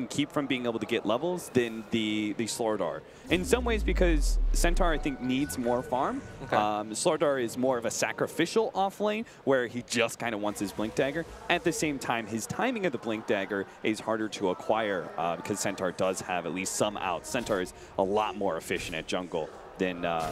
can keep from being able to get levels than the Slardar. In some ways, because Centaur, I think, needs more farm. Okay. Slardar is more of a sacrificial off lane, where he just kind of wants his Blink Dagger. At the same time, his timing of the Blink Dagger is harder to acquire because Centaur does have at least some outs. Centaur is a lot more efficient at jungle than a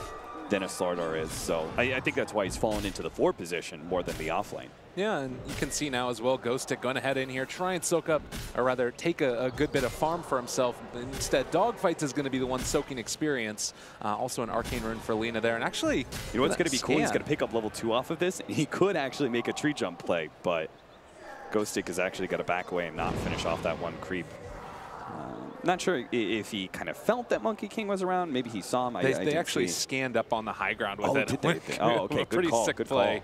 Slardar is. So I think that's why he's fallen into the 4 position more than the off lane. Yeah, and you can see now as well, Ghostic going ahead in here, try and soak up, or rather take a good bit of farm for himself. Instead, Dogfights is going to be the one soaking experience. Also an Arcane Rune for Lina there. And actually, you know what's going to be cool? He's going to pick up level 2 off of this, and he could actually make a tree jump play, but Ghostic has actually got to back away and not finish off that one creep. Not sure if he kind of felt that Monkey King was around. Maybe he saw him. They actually scanned up on the high ground with it. Did they? Oh, okay. Pretty sick play.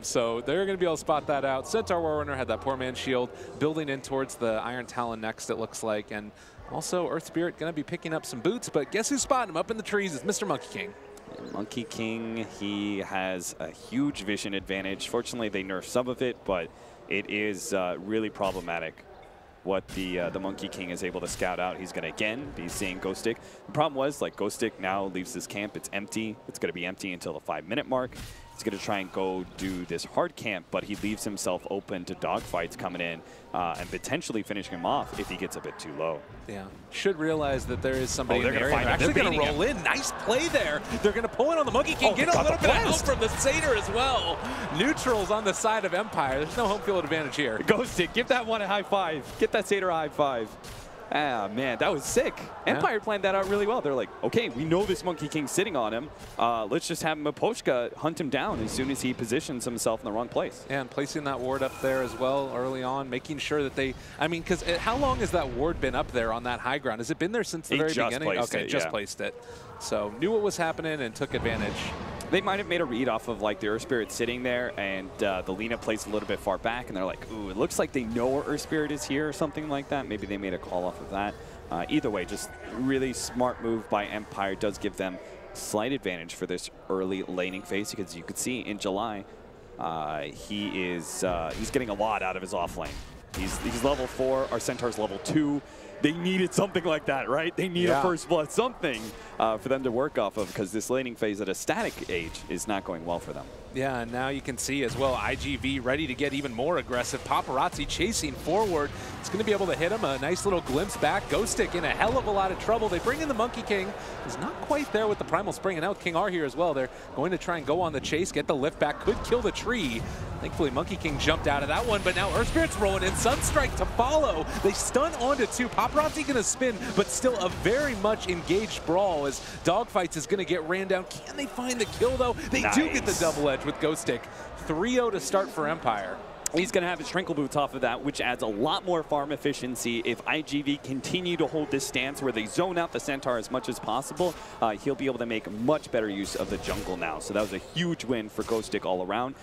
So they're going to be able to spot that out. Centaur Warrunner had that poor man's shield, building in towards the Iron Talon next, it looks like. And also Earth Spirit going to be picking up some boots. But guess who's spotting him up in the trees? It's Mr. Monkey King. Monkey King, he has a huge vision advantage. Fortunately, they nerfed some of it, but it is really problematic what the Monkey King is able to scout out. He's going to, again, be seeing Ghostic. The problem was, like, Ghostic now leaves his camp. It's empty. It's going to be empty until the 5-minute mark. He's going to try and go do this hard camp, but he leaves himself open to dogfights coming in and potentially finishing him off if he gets a bit too low. Yeah. Should realize that there is somebody in the area. They're actually going to roll in. Nice play there. They're going to pull in on the Monkey King. Get a little bit of help from the Satyr as well. Neutrals on the side of Empire. There's no home field advantage here. Ghostic, give that one a high five. Get that Satyr a high five. Ah, man, that was sick. Empire planned that out really well. They're like, okay, we know this Monkey King's sitting on him. Let's just have Miposhka hunt him down as soon as he positions himself in the wrong place. Yeah, and placing that ward up there as well early on, making sure that they, I mean, because how long has that ward been up there on that high ground? Has it been there since the very beginning? Okay, just placed it. So knew what was happening and took advantage. They might have made a read off of like the Earth Spirit sitting there, and the Lina plays a little bit far back, and they're like, ooh, it looks like they know where Earth Spirit is here or something like that. Maybe they made a call off of that. Either way, just really smart move by Empire. Does give them slight advantage for this early laning phase, because you could see in July, he's getting a lot out of his off lane. He's level 4, our Centaur's level 2. They needed something like that, right? They need a first blood, something for them to work off of, because this laning phase at a static age is not going well for them. Yeah, and now you can see as well, IG.V ready to get even more aggressive. Paparazzi chasing forward. It's going to be able to hit him. A nice little glimpse back. Ghostic in a hell of a lot of trouble. They bring in the Monkey King. He's not quite there with the Primal Spring. And now with King R here as well. They're going to try and go on the chase, get the lift back. Could kill the tree. Thankfully, Monkey King jumped out of that one, but now Earth Spirit's rolling in. Sunstrike to follow. They stun onto 2. Paparazzi going to spin, but still a very much engaged brawl as Dogfights is going to get ran down. Can they find the kill, though? They do get the double edge with Ghostic. 3-0 to start for Empire. He's going to have his Trinkle Boots off of that, which adds a lot more farm efficiency. If IG.V continue to hold this stance where they zone out the Centaur as much as possible, he'll be able to make much better use of the jungle now. So that was a huge win for Ghostic all around.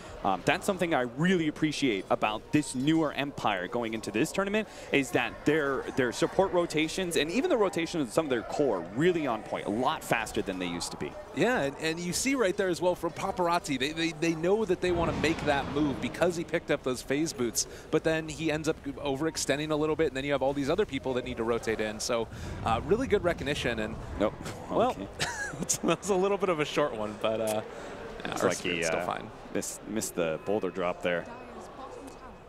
That's something I really appreciate about this newer Empire going into this tournament, is that their support rotations and even the rotation of some of their core really on point, a lot faster than they used to be. Yeah, and you see right there as well from Paparazzi, they know that they want to make that move because he picked up those phase boots, but then he ends up overextending a little bit, and then you have all these other people that need to rotate in. So really good recognition. And nope. Well, that's a little bit of a short one, but yeah, it's like he still fine. Missed the boulder drop there.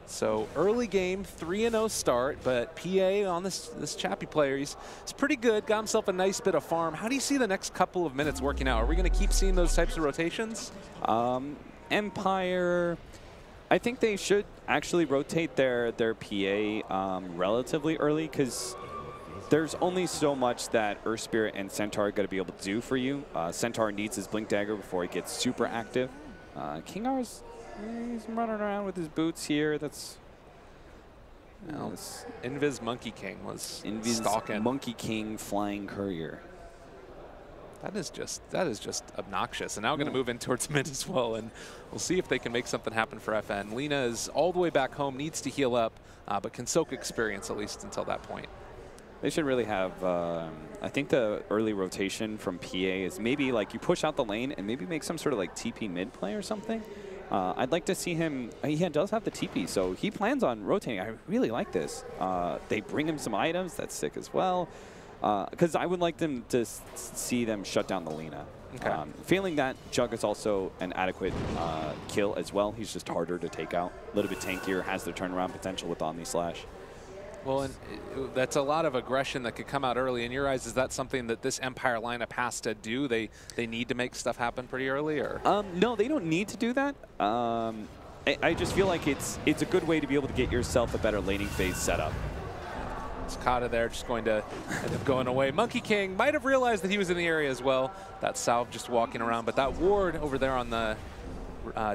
So early game, 3-0 start, but PA on this Chappie player, he's pretty good, got himself a nice bit of farm. How do you see the next couple of minutes working out? Are we going to keep seeing those types of rotations? Empire, I think they should actually rotate their PA relatively early, because there's only so much that Earth Spirit and Centaur are going to be able to do for you. Centaur needs his Blink Dagger before he gets super active. King R's, he's running around with his boots here. That's Invis Monkey King was stalking. Monkey King Flying Courier. That is just obnoxious. And now we're going to move in towards mid as well, and we'll see if they can make something happen for FN. Lina is all the way back home, needs to heal up, but can soak experience at least until that point. They should really have, I think the early rotation from PA is maybe like you push out the lane and maybe make some sort of like TP mid play or something. I'd like to see him. He does have the TP, so he plans on rotating. I really like this. They bring him some items. That's sick as well. Because I would like them to see them shut down the Lina. Okay. Failing that, Jug is also an adequate kill as well. He's just harder to take out. A little bit tankier, has the turnaround potential with Omni Slash. Well, and that's a lot of aggression that could come out early. In your eyes, is that something that this Empire lineup has to do? They need to make stuff happen pretty early, or? No, they don't need to do that. I just feel like it's a good way to be able to get yourself a better laning phase setup. Sakata there just going to end up going away. Monkey King might have realized that he was in the area as well. That Salve just walking around, but that ward over there on the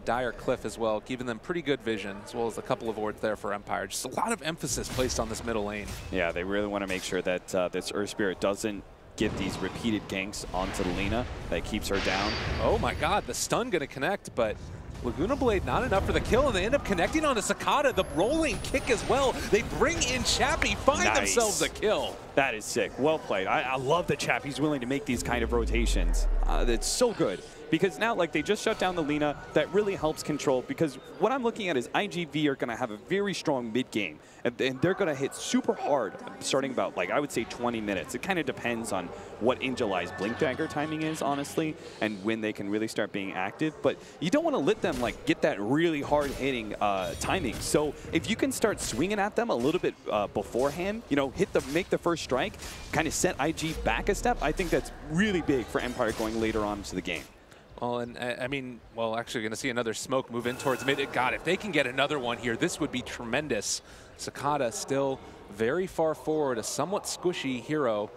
Dire Cliff as well, giving them pretty good vision, as well as a couple of wards there for Empire. Just a lot of emphasis placed on this middle lane. Yeah, they really want to make sure that this Earth Spirit doesn't get these repeated ganks onto the Lina that keeps her down. Oh my god, the stun going to connect, but Laguna Blade not enough for the kill, and they end up connecting onto Sakata, the rolling kick as well. They bring in Chappie, find themselves a kill. That is sick. Well played. I love that Chappie's willing to make these kind of rotations. That's so good. Because now, like, they just shut down the Lina. That really helps control, because what I'm looking at is IG.V are going to have a very strong mid game, and they're going to hit super hard starting about, like, I would say 20 minutes. It kind of depends on what Angelai's Blink Dagger timing is, honestly, and when they can really start being active. But you don't want to let them, like, get that really hard-hitting timing. So if you can start swinging at them a little bit beforehand, you know, make the first strike, kind of set IG back a step, I think that's really big for Empire going later on into the game. Well, and I mean, well, actually going to see another smoke move in towards mid. God, if they can get another one here, this would be tremendous. Sakata still very far forward, a somewhat squishy hero.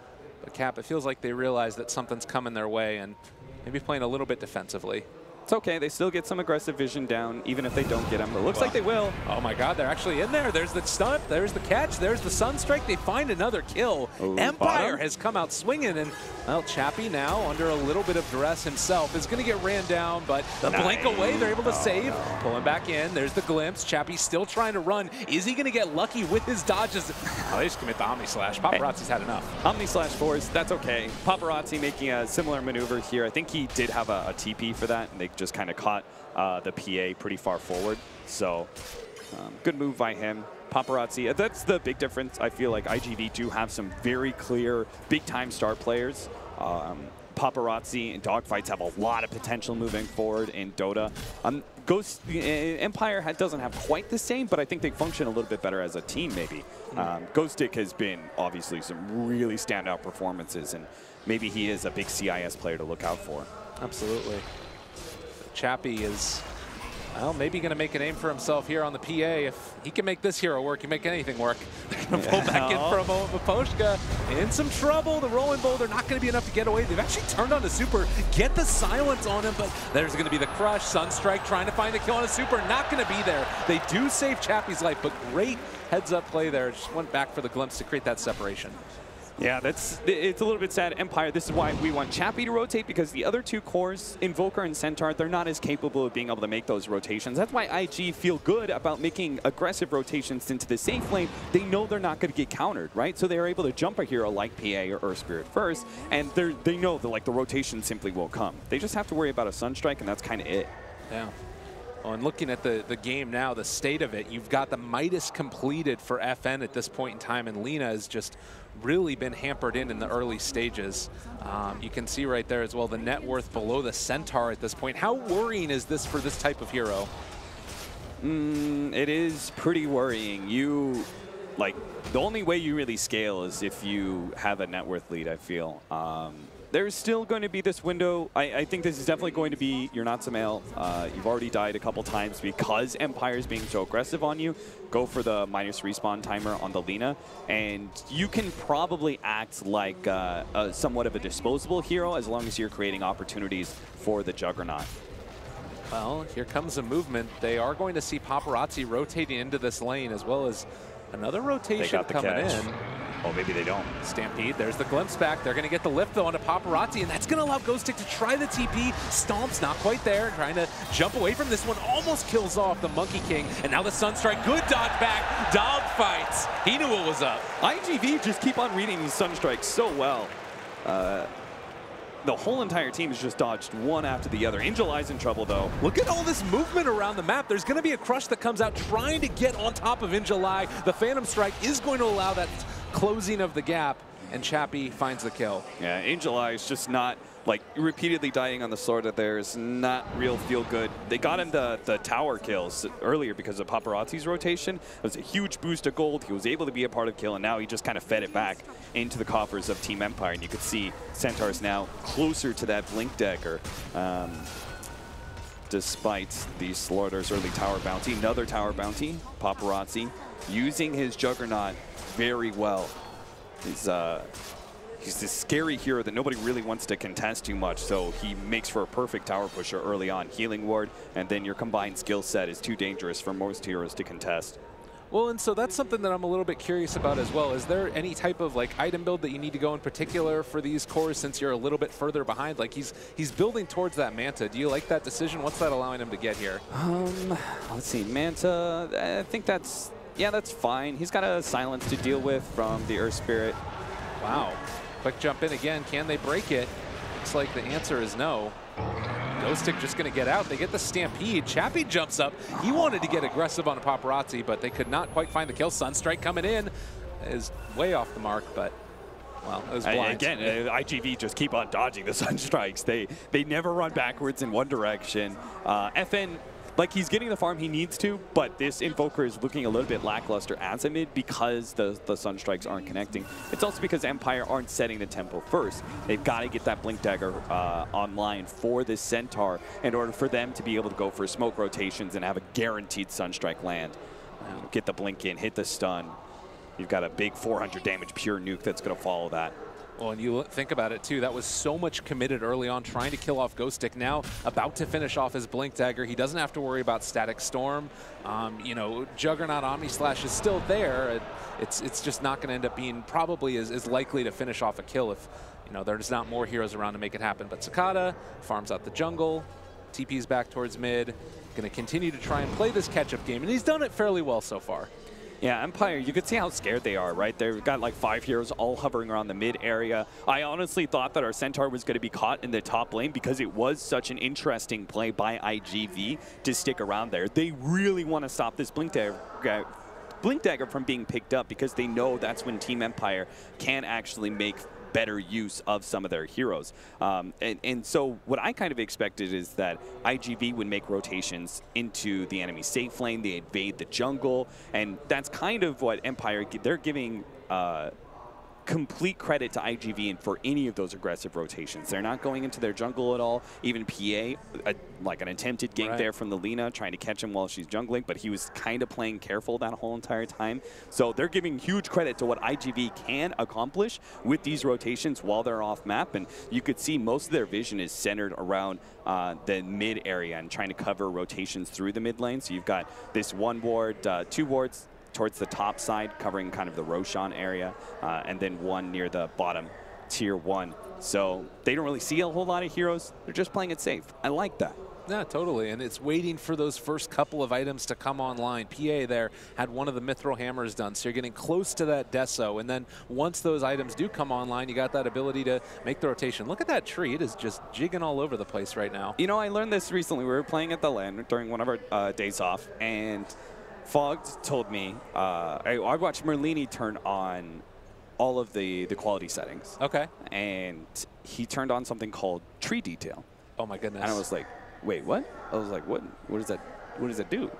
But Cap, it feels like they realize that something's coming their way and maybe playing a little bit defensively. It's okay. They still get some aggressive vision down, even if they don't get him. It looks like they will. Oh my god, they're actually in there. There's the stunt. There's the catch. There's the Sunstrike. They find another kill. Ooh, Empire has come out swinging, and, well, Chappie now, under a little bit of duress himself, is going to get ran down, but the blink away, they're able to save. No. Pulling back in. There's the glimpse. Chappie still trying to run. Is he going to get lucky with his dodges? Oh, they just commit the Omni Slash. Paparazzi's had enough. Omni Slash force, that's okay. Paparazzi making a similar maneuver here. I think he did have a TP for that, and they just kind of caught the PA pretty far forward. So good move by him. Paparazzi, that's the big difference. I feel like IG.V do have some very clear big-time star players. Paparazzi and Dogfights have a lot of potential moving forward in Dota. Empire doesn't have quite the same, but I think they function a little bit better as a team, maybe. Ghostic has been obviously some really standout performances, and maybe he is a big CIS player to look out for. Absolutely. Chappie is, well, maybe going to make a name for himself here on the PA. If he can make this hero work, he can make anything work. They're going to pull back in for a moment. Miposhka in some trouble. The rolling boulder not going to be enough to get away. They've actually turned on the super, get the silence on him, but there's going to be the crush. Sunstrike trying to find a kill on a super, not going to be there. They do save Chappie's life, but great heads-up play there. Just went back for the glimpse to create that separation. Yeah, it's a little bit sad. Empire, this is why we want Chappie to rotate, because the other two cores, Invoker and Centaur, they're not as capable of being able to make those rotations. That's why IG feel good about making aggressive rotations into the safe lane. They know they're not going to get countered, right? So they're able to jump a hero like PA or Earth Spirit first, and they know that, like, the rotation simply will come. They just have to worry about a Sunstrike, and that's kind of it. Yeah. Well, and looking at the game now, the state of it, you've got the Midas completed for FN at this point in time, and Lina has just really been hampered in the early stages. You can see right there as well the net worth below the Centaur at this point. How worrying is this for this type of hero? It is pretty worrying. The only way you really scale is if you have a net worth lead, I feel. There's still going to be this window. I think this is definitely going to be your not some ale. You've already died a couple times because Empire's being so aggressive on you. Go for the minus respawn timer on the Lina, and you can probably act like somewhat of a disposable hero as long as you're creating opportunities for the Juggernaut. Well, here comes a movement. They are going to see Paparazzi rotating into this lane, as well as another rotation coming in. Oh, maybe they don't. Stampede, there's the glimpse back. They're going to get the lift, though, onto Paparazzi, and that's going to allow Ghostic to try the TP. Stomp's not quite there, trying to jump away from this one. Almost kills off the Monkey King, and now the Sunstrike. Good dodge back. Dog fights. He knew what was up. IG.V just keep on reading these Sunstrikes so well. the whole entire team has just dodged one after the other. Angel Eye's in trouble, though. Look at all this movement around the map. There's going to be a Crush that comes out trying to get on top of Angel Eye. The Phantom Strike is going to allow that closing of the gap, and Chappie finds the kill. Yeah, Angel Eye is just not, like, repeatedly dying on the sword there is not real feel good. They got him the tower kills earlier because of Paparazzi's rotation. It was a huge boost of gold. He was able to be a part of kill, and now he just kind of fed it back into the coffers of Team Empire. And you could see Centaur's now closer to that Blink Dagger. Despite the Slaughter's early tower bounty. Another tower bounty, Paparazzi, using his Juggernaut very well. He's this scary hero that nobody really wants to contest too much, so he makes for a perfect tower pusher early on. Healing Ward, and then your combined skill set is too dangerous for most heroes to contest. Well, and so that's something that I'm a little bit curious about as well. Is there any type of like item build that you need to go in particular for these cores since you're a little bit further behind? Like he's building towards that Manta. Do you like that decision? What's that allowing him to get here? Let's see, Manta, I think that's fine. He's got a silence to deal with from the Earth Spirit. Wow. Quick jump in again. Can they break it? Looks like the answer is no. Ghostic just going to get out. They get the Stampede. Chappie jumps up. He wanted to get aggressive on a Paparazzi, but they could not quite find the kill. Sunstrike coming in is way off the mark, but, well, it was blind. Again, IG.V just keep on dodging the Sunstrikes. They never run backwards in one direction. FN, like, he's getting the farm he needs to, but this Invoker is looking a little bit lackluster as a mid because the Sunstrikes aren't connecting. It's also because Empire aren't setting the tempo first. They've got to get that Blink Dagger online for this Centaur in order for them to be able to go for smoke rotations and have a guaranteed Sunstrike land. Get the Blink in, hit the stun. You've got a big 400 damage pure nuke that's going to follow that. Well, and you think about it, too. That was so much committed early on, trying to kill off Ghostic. Now, about to finish off his Blink Dagger. He doesn't have to worry about Static Storm. You know, Juggernaut Omni Slash is still there. It's just not going to end up being probably as likely to finish off a kill if, you know, there's not more heroes around to make it happen. But Cicada farms out the jungle, TP's back towards mid, going to continue to try and play this catch-up game, and he's done it fairly well so far. Yeah, Empire, you could see how scared they are, right? They've got like 5 heroes all hovering around the mid area. I honestly thought that our Centaur was going to be caught in the top lane because it was such an interesting play by IG.V to stick around there. They really want to stop this Blink Dagger from being picked up because they know that's when Team Empire can actually make better use of some of their heroes. And so what I kind of expected is that IG.V would make rotations into the enemy safe lane, they invade the jungle, and that's kind of what Empire, they're giving complete credit to IG.V and for any of those aggressive rotations. They're not going into their jungle at all. Even PA, like an attempted gank there from the Lina, trying to catch him while she's jungling, but he was kind of playing careful that whole entire time. So they're giving huge credit to what IG.V can accomplish with these rotations while they're off map. And you could see most of their vision is centered around the mid area and trying to cover rotations through the mid lane. So you've got this 1 ward, 2 wards towards the top side, covering kind of the Roshan area, and then 1 near the bottom tier 1. So they don't really see a whole lot of heroes. They're just playing it safe. I like that. Yeah, totally, and it's waiting for those first couple of items to come online. PA there had one of the Mithril Hammers done, so you're getting close to that Deso, and then once those items do come online, you got that ability to make the rotation. Look at that tree. It is just jigging all over the place right now. You know, I learned this recently. We were playing at the LAN during one of our days off, and Fogged told me, I watched Merlini turn on all of the quality settings. Okay. And he turned on something called tree detail. Oh my goodness. And I was like, wait, what? I was like, what does that do? And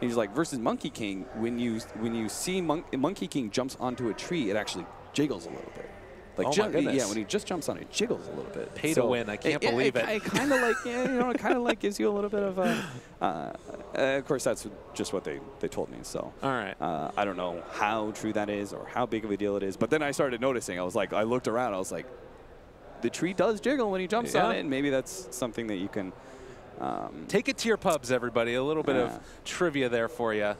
he's like, versus Monkey King, when you see Monkey King jumps onto a tree, it actually jiggles a little bit. Like, oh my goodness. Yeah, when he just jumps on it, jiggles a little bit. Pay to win. I can't believe it. It kind of like, yeah, you know, it kind of like gives you a little bit of a. Of course, that's just what they told me. So. All right. I don't know how true that is or how big of a deal it is. But then I started noticing. I was like, I looked around. I was like, the tree does jiggle when he jumps on it, and maybe that's something that you can. Take it to your pubs, everybody. A little bit of trivia there for you.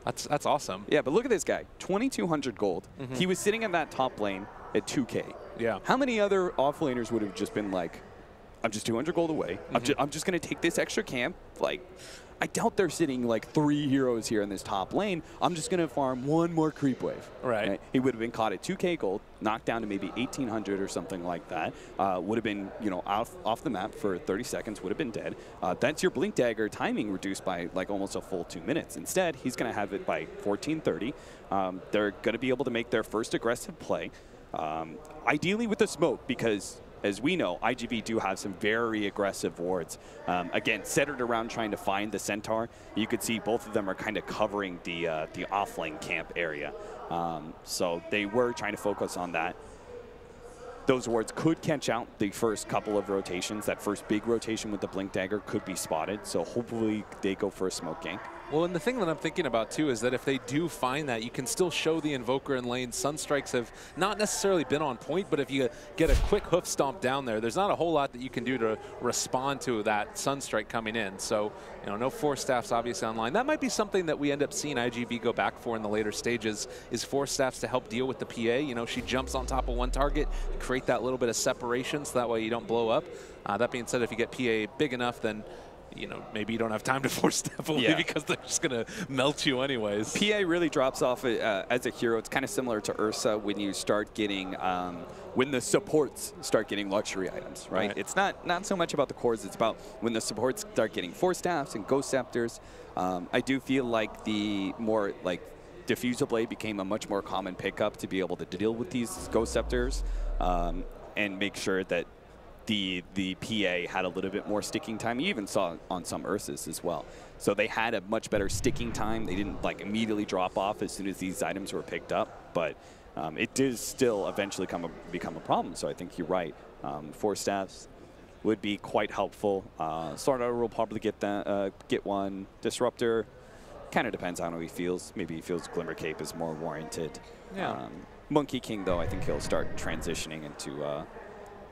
That's awesome. Yeah, but look at this guy. 2,200 gold. He was sitting in that top lane at 2K. Yeah. How many other offlaners would have just been like, I'm just 200 gold away. I'm just going to take this extra camp. Like, I doubt they're sitting like 3 heroes here in this top lane. I'm just going to farm one more creep wave. Right. He would have been caught at 2K gold, knocked down to maybe 1,800 or something like that. Would have been, you know, off the map for 30 seconds, would have been dead. That's your Blink Dagger timing reduced by like almost a full 2 minutes. Instead, he's going to have it by 14:30. They're going to be able to make their first aggressive play, ideally with the smoke, because as we know, IG.V do have some very aggressive wards. Again, centered around trying to find the Centaur. You could see both of them are kind of covering the offlane camp area. So they were trying to focus on that. Those wards could catch out the first couple of rotations. That first big rotation with the Blink Dagger could be spotted. So hopefully they go for a smoke gank. Well, and the thing that I'm thinking about, too, is that if they do find that, you can still show the Invoker in lane. Sunstrikes have not necessarily been on point, but if you get a quick hoof stomp down there, there's not a whole lot that you can do to respond to that Sunstrike coming in. So, you know, no Force Staffs obviously online. That might be something that we end up seeing IG.V go back for in the later stages, is Force Staffs to help deal with the PA. You know, she jumps on top of one target, create that little bit of separation so that way you don't blow up. That being said, if you get PA big enough, then you know, maybe you don't have time to force step away because they're just going to melt you anyways. PA really drops off as a hero. It's kind of similar to Ursa when you start getting, when the supports start getting luxury items, right? It's not so much about the cores. It's about when the supports start getting Force Staffs and Ghost Scepters. I do feel like the more like Diffusal Blade became a much more common pickup to be able to deal with these Ghost Scepters and make sure that the PA had a little bit more sticking time. You even saw on some Ursas as well. So they had a much better sticking time. They didn't like immediately drop off as soon as these items were picked up, but it did still eventually become a problem. So I think you're right. Force Staffs would be quite helpful. Slardar will probably get one. Disruptor kind of depends on how he feels. Maybe he feels Glimmer Cape is more warranted. Yeah. Monkey King, though, I think he'll start transitioning into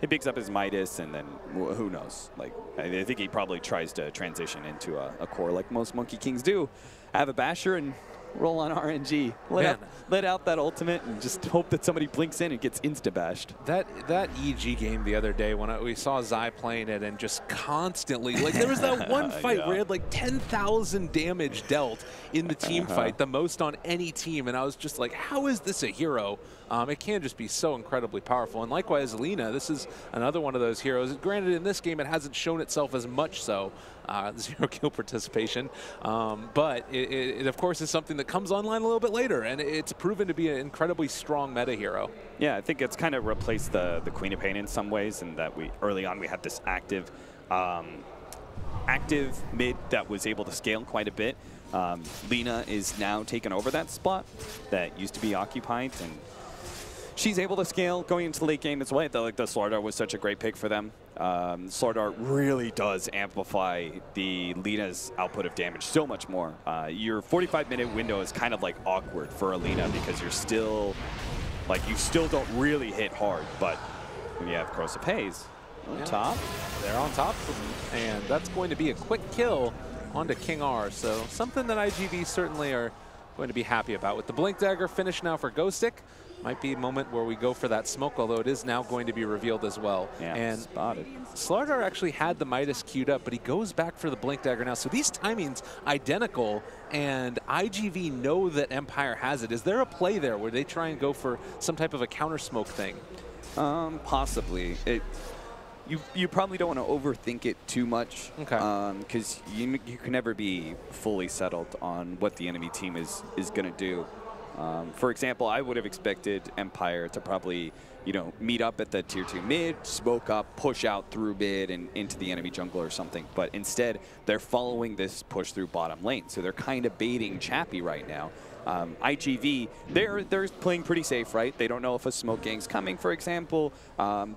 he picks up his Midas, and then who knows? Like, I think he probably tries to transition into a core like most Monkey Kings do. Have a Basher and roll on RNG. Let out that ultimate and just hope that somebody blinks in and gets insta-bashed. That EG game the other day when we saw Zai playing it and just constantly, like there was that one fight where he had like 10,000 damage dealt in the team fight, the most on any team, and I was just like, how is this a hero? It can just be so incredibly powerful. And likewise, Lina, this is another one of those heroes. Granted, in this game, it hasn't shown itself as much so, 0 kill participation. But it, of course, is something that comes online a little bit later, and it's proven to be an incredibly strong meta hero. Yeah, I think it's kind of replaced the Queen of Pain in some ways, in that early on we had this active mid that was able to scale quite a bit. Lina is now taken over that spot that used to be occupied, and she's able to scale going into the late game as well. Like the Slardar was such a great pick for them. Slardar really does amplify the Lina's output of damage so much more. Your 45-minute window is kind of like awkward for a Lina because you're still, like, you still don't really hit hard. But when you have Corrosive Haze on top, they're on top, and that's going to be a quick kill onto King R. So something that IG.V certainly are going to be happy about. With the Blink Dagger finished now for Ghostic, might be a moment where we go for that smoke, although it is now going to be revealed as well. Yeah, and spotted. Slardar actually had the Midas queued up, but he goes back for the Blink Dagger now. So these timings identical, and IG.V know that Empire has it. Is there a play there where they try and go for some type of a counter smoke thing? Possibly. You probably don't want to overthink it too much, because you can never be fully settled on what the enemy team is going to do. For example, I would have expected Empire to probably, you know, meet up at the tier 2 mid, smoke up, push out through mid and into the enemy jungle or something. But instead, they're following this push through bottom lane. So they're kind of baiting Chappie right now. IG.V, they're playing pretty safe, right? They don't know if a smoke gang's coming, for example.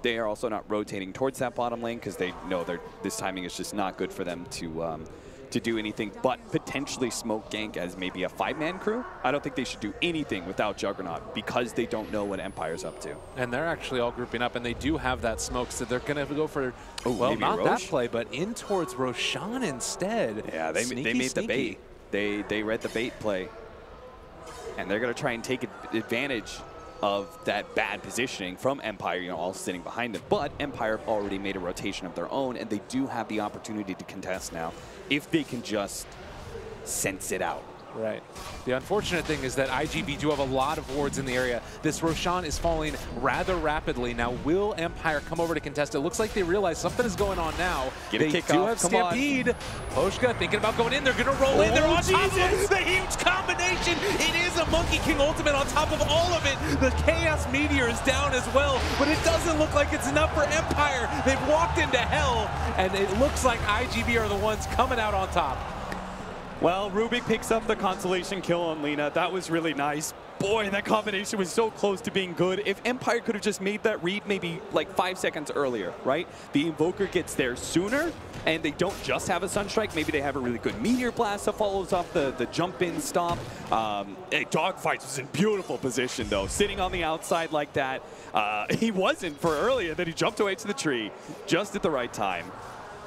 They are also not rotating towards that bottom lane because they know this timing is just not good for them to do anything but potentially smoke gank as maybe a 5-man crew. I don't think they should do anything without Juggernaut because they don't know what Empire's up to. And they're actually all grouping up, and they do have that smoke, so they're going to go for, well, not Roche? that play, but in towards Roshan instead. Yeah, they made the bait. They read the bait play, and they're going to try and take advantage of that bad positioning from Empire, you know, all sitting behind them. But Empire already made a rotation of their own, and they do have the opportunity to contest now if they can just sense it out. Right. The unfortunate thing is that IG.V do have a lot of wards in the area. This Roshan is falling rather rapidly. Now, will Empire come over to contest? It looks like they realize something is going on now. They do have Stampede. Poshka thinking about going in. They're going to roll in. They're on top of it. The huge combination. It is a Monkey King ultimate on top of all of it. The Chaos Meteor is down as well, but it doesn't look like it's enough for Empire. They've walked into hell, and it looks like IG.V are the ones coming out on top. Well, Rubik picks up the consolation kill on Lina. That was really nice. Boy, that combination was so close to being good. If Empire could have just made that read maybe like 5 seconds earlier, right? The Invoker gets there sooner, and they don't just have a Sunstrike. Maybe they have a really good Meteor Blast that follows off the jump-in stop. Dogfight was in beautiful position, though. Sitting on the outside like that. He wasn't for earlier, then he jumped away to the tree just at the right time.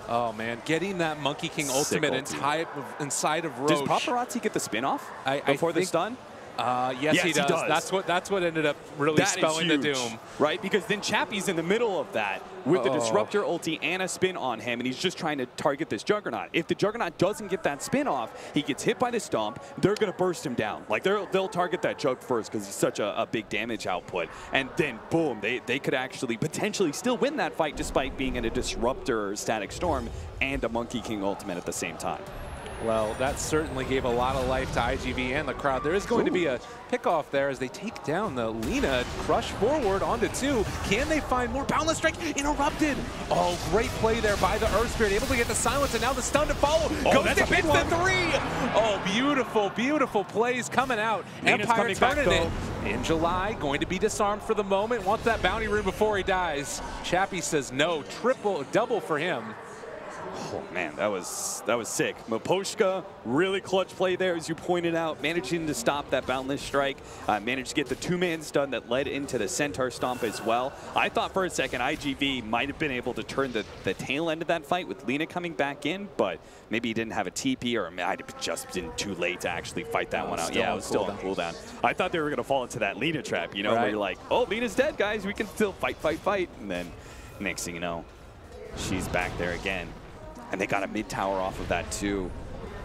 Oh, man. Getting that Monkey King ultimate inside of Roche. Does Paparazzi get the spin-off before the stun? Yes, he does. That's what ended up really spelling the doom. Right? Because then Chappie's in the middle of that with the Disruptor ulti and a spin on him, and he's just trying to target this Juggernaut. If the Juggernaut doesn't get that spin off, he gets hit by the Stomp, they're going to burst him down. Like, they'll target that Jug first because he's such a big damage output. And then, boom, they could actually potentially still win that fight despite being in a Disruptor or Static Storm and a Monkey King ultimate at the same time. Well, that certainly gave a lot of life to IG.V and the crowd. There is going to be a pickoff there as they take down the Lina, crush forward onto 2. Can they find more? Boundless Strike interrupted. Oh, great play there by the Earth Spirit, able to get the silence, and now the stun to follow. Ghost hits the 3. Oh, beautiful, beautiful plays coming out. Lina's Empire turning it back, in July, going to be disarmed for the moment. Wants that bounty rune before he dies. Chappie says no, double for him. Oh man, that was sick. Maposhka, really clutch play there, as you pointed out, managing to stop that Boundless Strike, managed to get the 2-man stun that led into the Centaur Stomp as well. I thought for a second IG.V might have been able to turn the tail end of that fight with Lina coming back in, but maybe he didn't have a TP, or it might have just been too late to actually fight that one out. Yeah, it was still on cooldown. I thought they were going to fall into that Lina trap, you know, where you're like, oh, Lina's dead, guys, we can still fight. And then next thing you know, she's back there again. And they got a mid-tower off of that, too.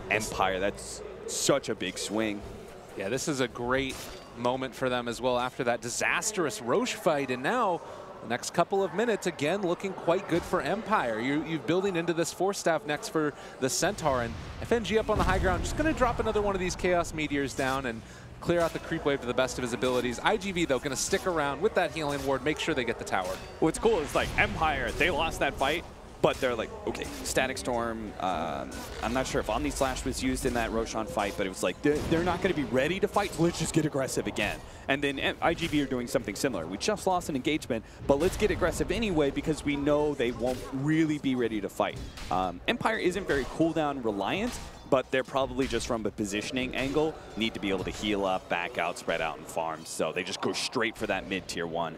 Empire, that's such a big swing. Yeah, this is a great moment for them as well after that disastrous Roche fight. And now, the next couple of minutes, again, looking quite good for Empire. You're building into this 4-staff next for the Centaur. And FNG up on the high ground, just going to drop another one of these Chaos Meteors down and clear out the creep wave to the best of his abilities. IG.V, though, going to stick around with that healing ward, make sure they get the tower. What's cool is, like, Empire, they lost that fight. But they're like, okay, Static Storm, I'm not sure if Omni Slash was used in that Roshan fight, but it was like, they're not going to be ready to fight, so let's just get aggressive again. And then IG.V are doing something similar. We just lost an engagement, but let's get aggressive anyway because we know they won't really be ready to fight. Empire isn't very cooldown reliant, but they're probably just from a positioning angle, need to be able to heal up, back out, spread out, and farm. So they just go straight for that mid-tier 1.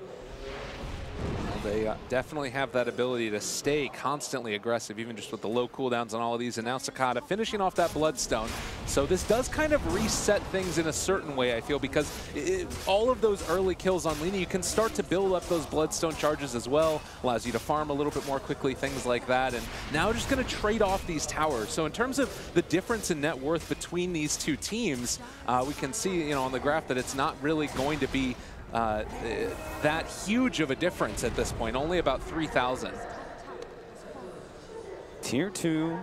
They definitely have that ability to stay constantly aggressive, even just with the low cooldowns on all of these. And now Sakata finishing off that Bloodstone. So this does kind of reset things in a certain way, I feel, because all of those early kills on Lina, you can start to build up those Bloodstone charges as well. Allows you to farm a little bit more quickly, things like that. And now just going to trade off these towers. So in terms of the difference in net worth between these two teams, we can see, you know, on the graph that it's not really going to be that huge of a difference at this point, only about 3,000. Tier 2,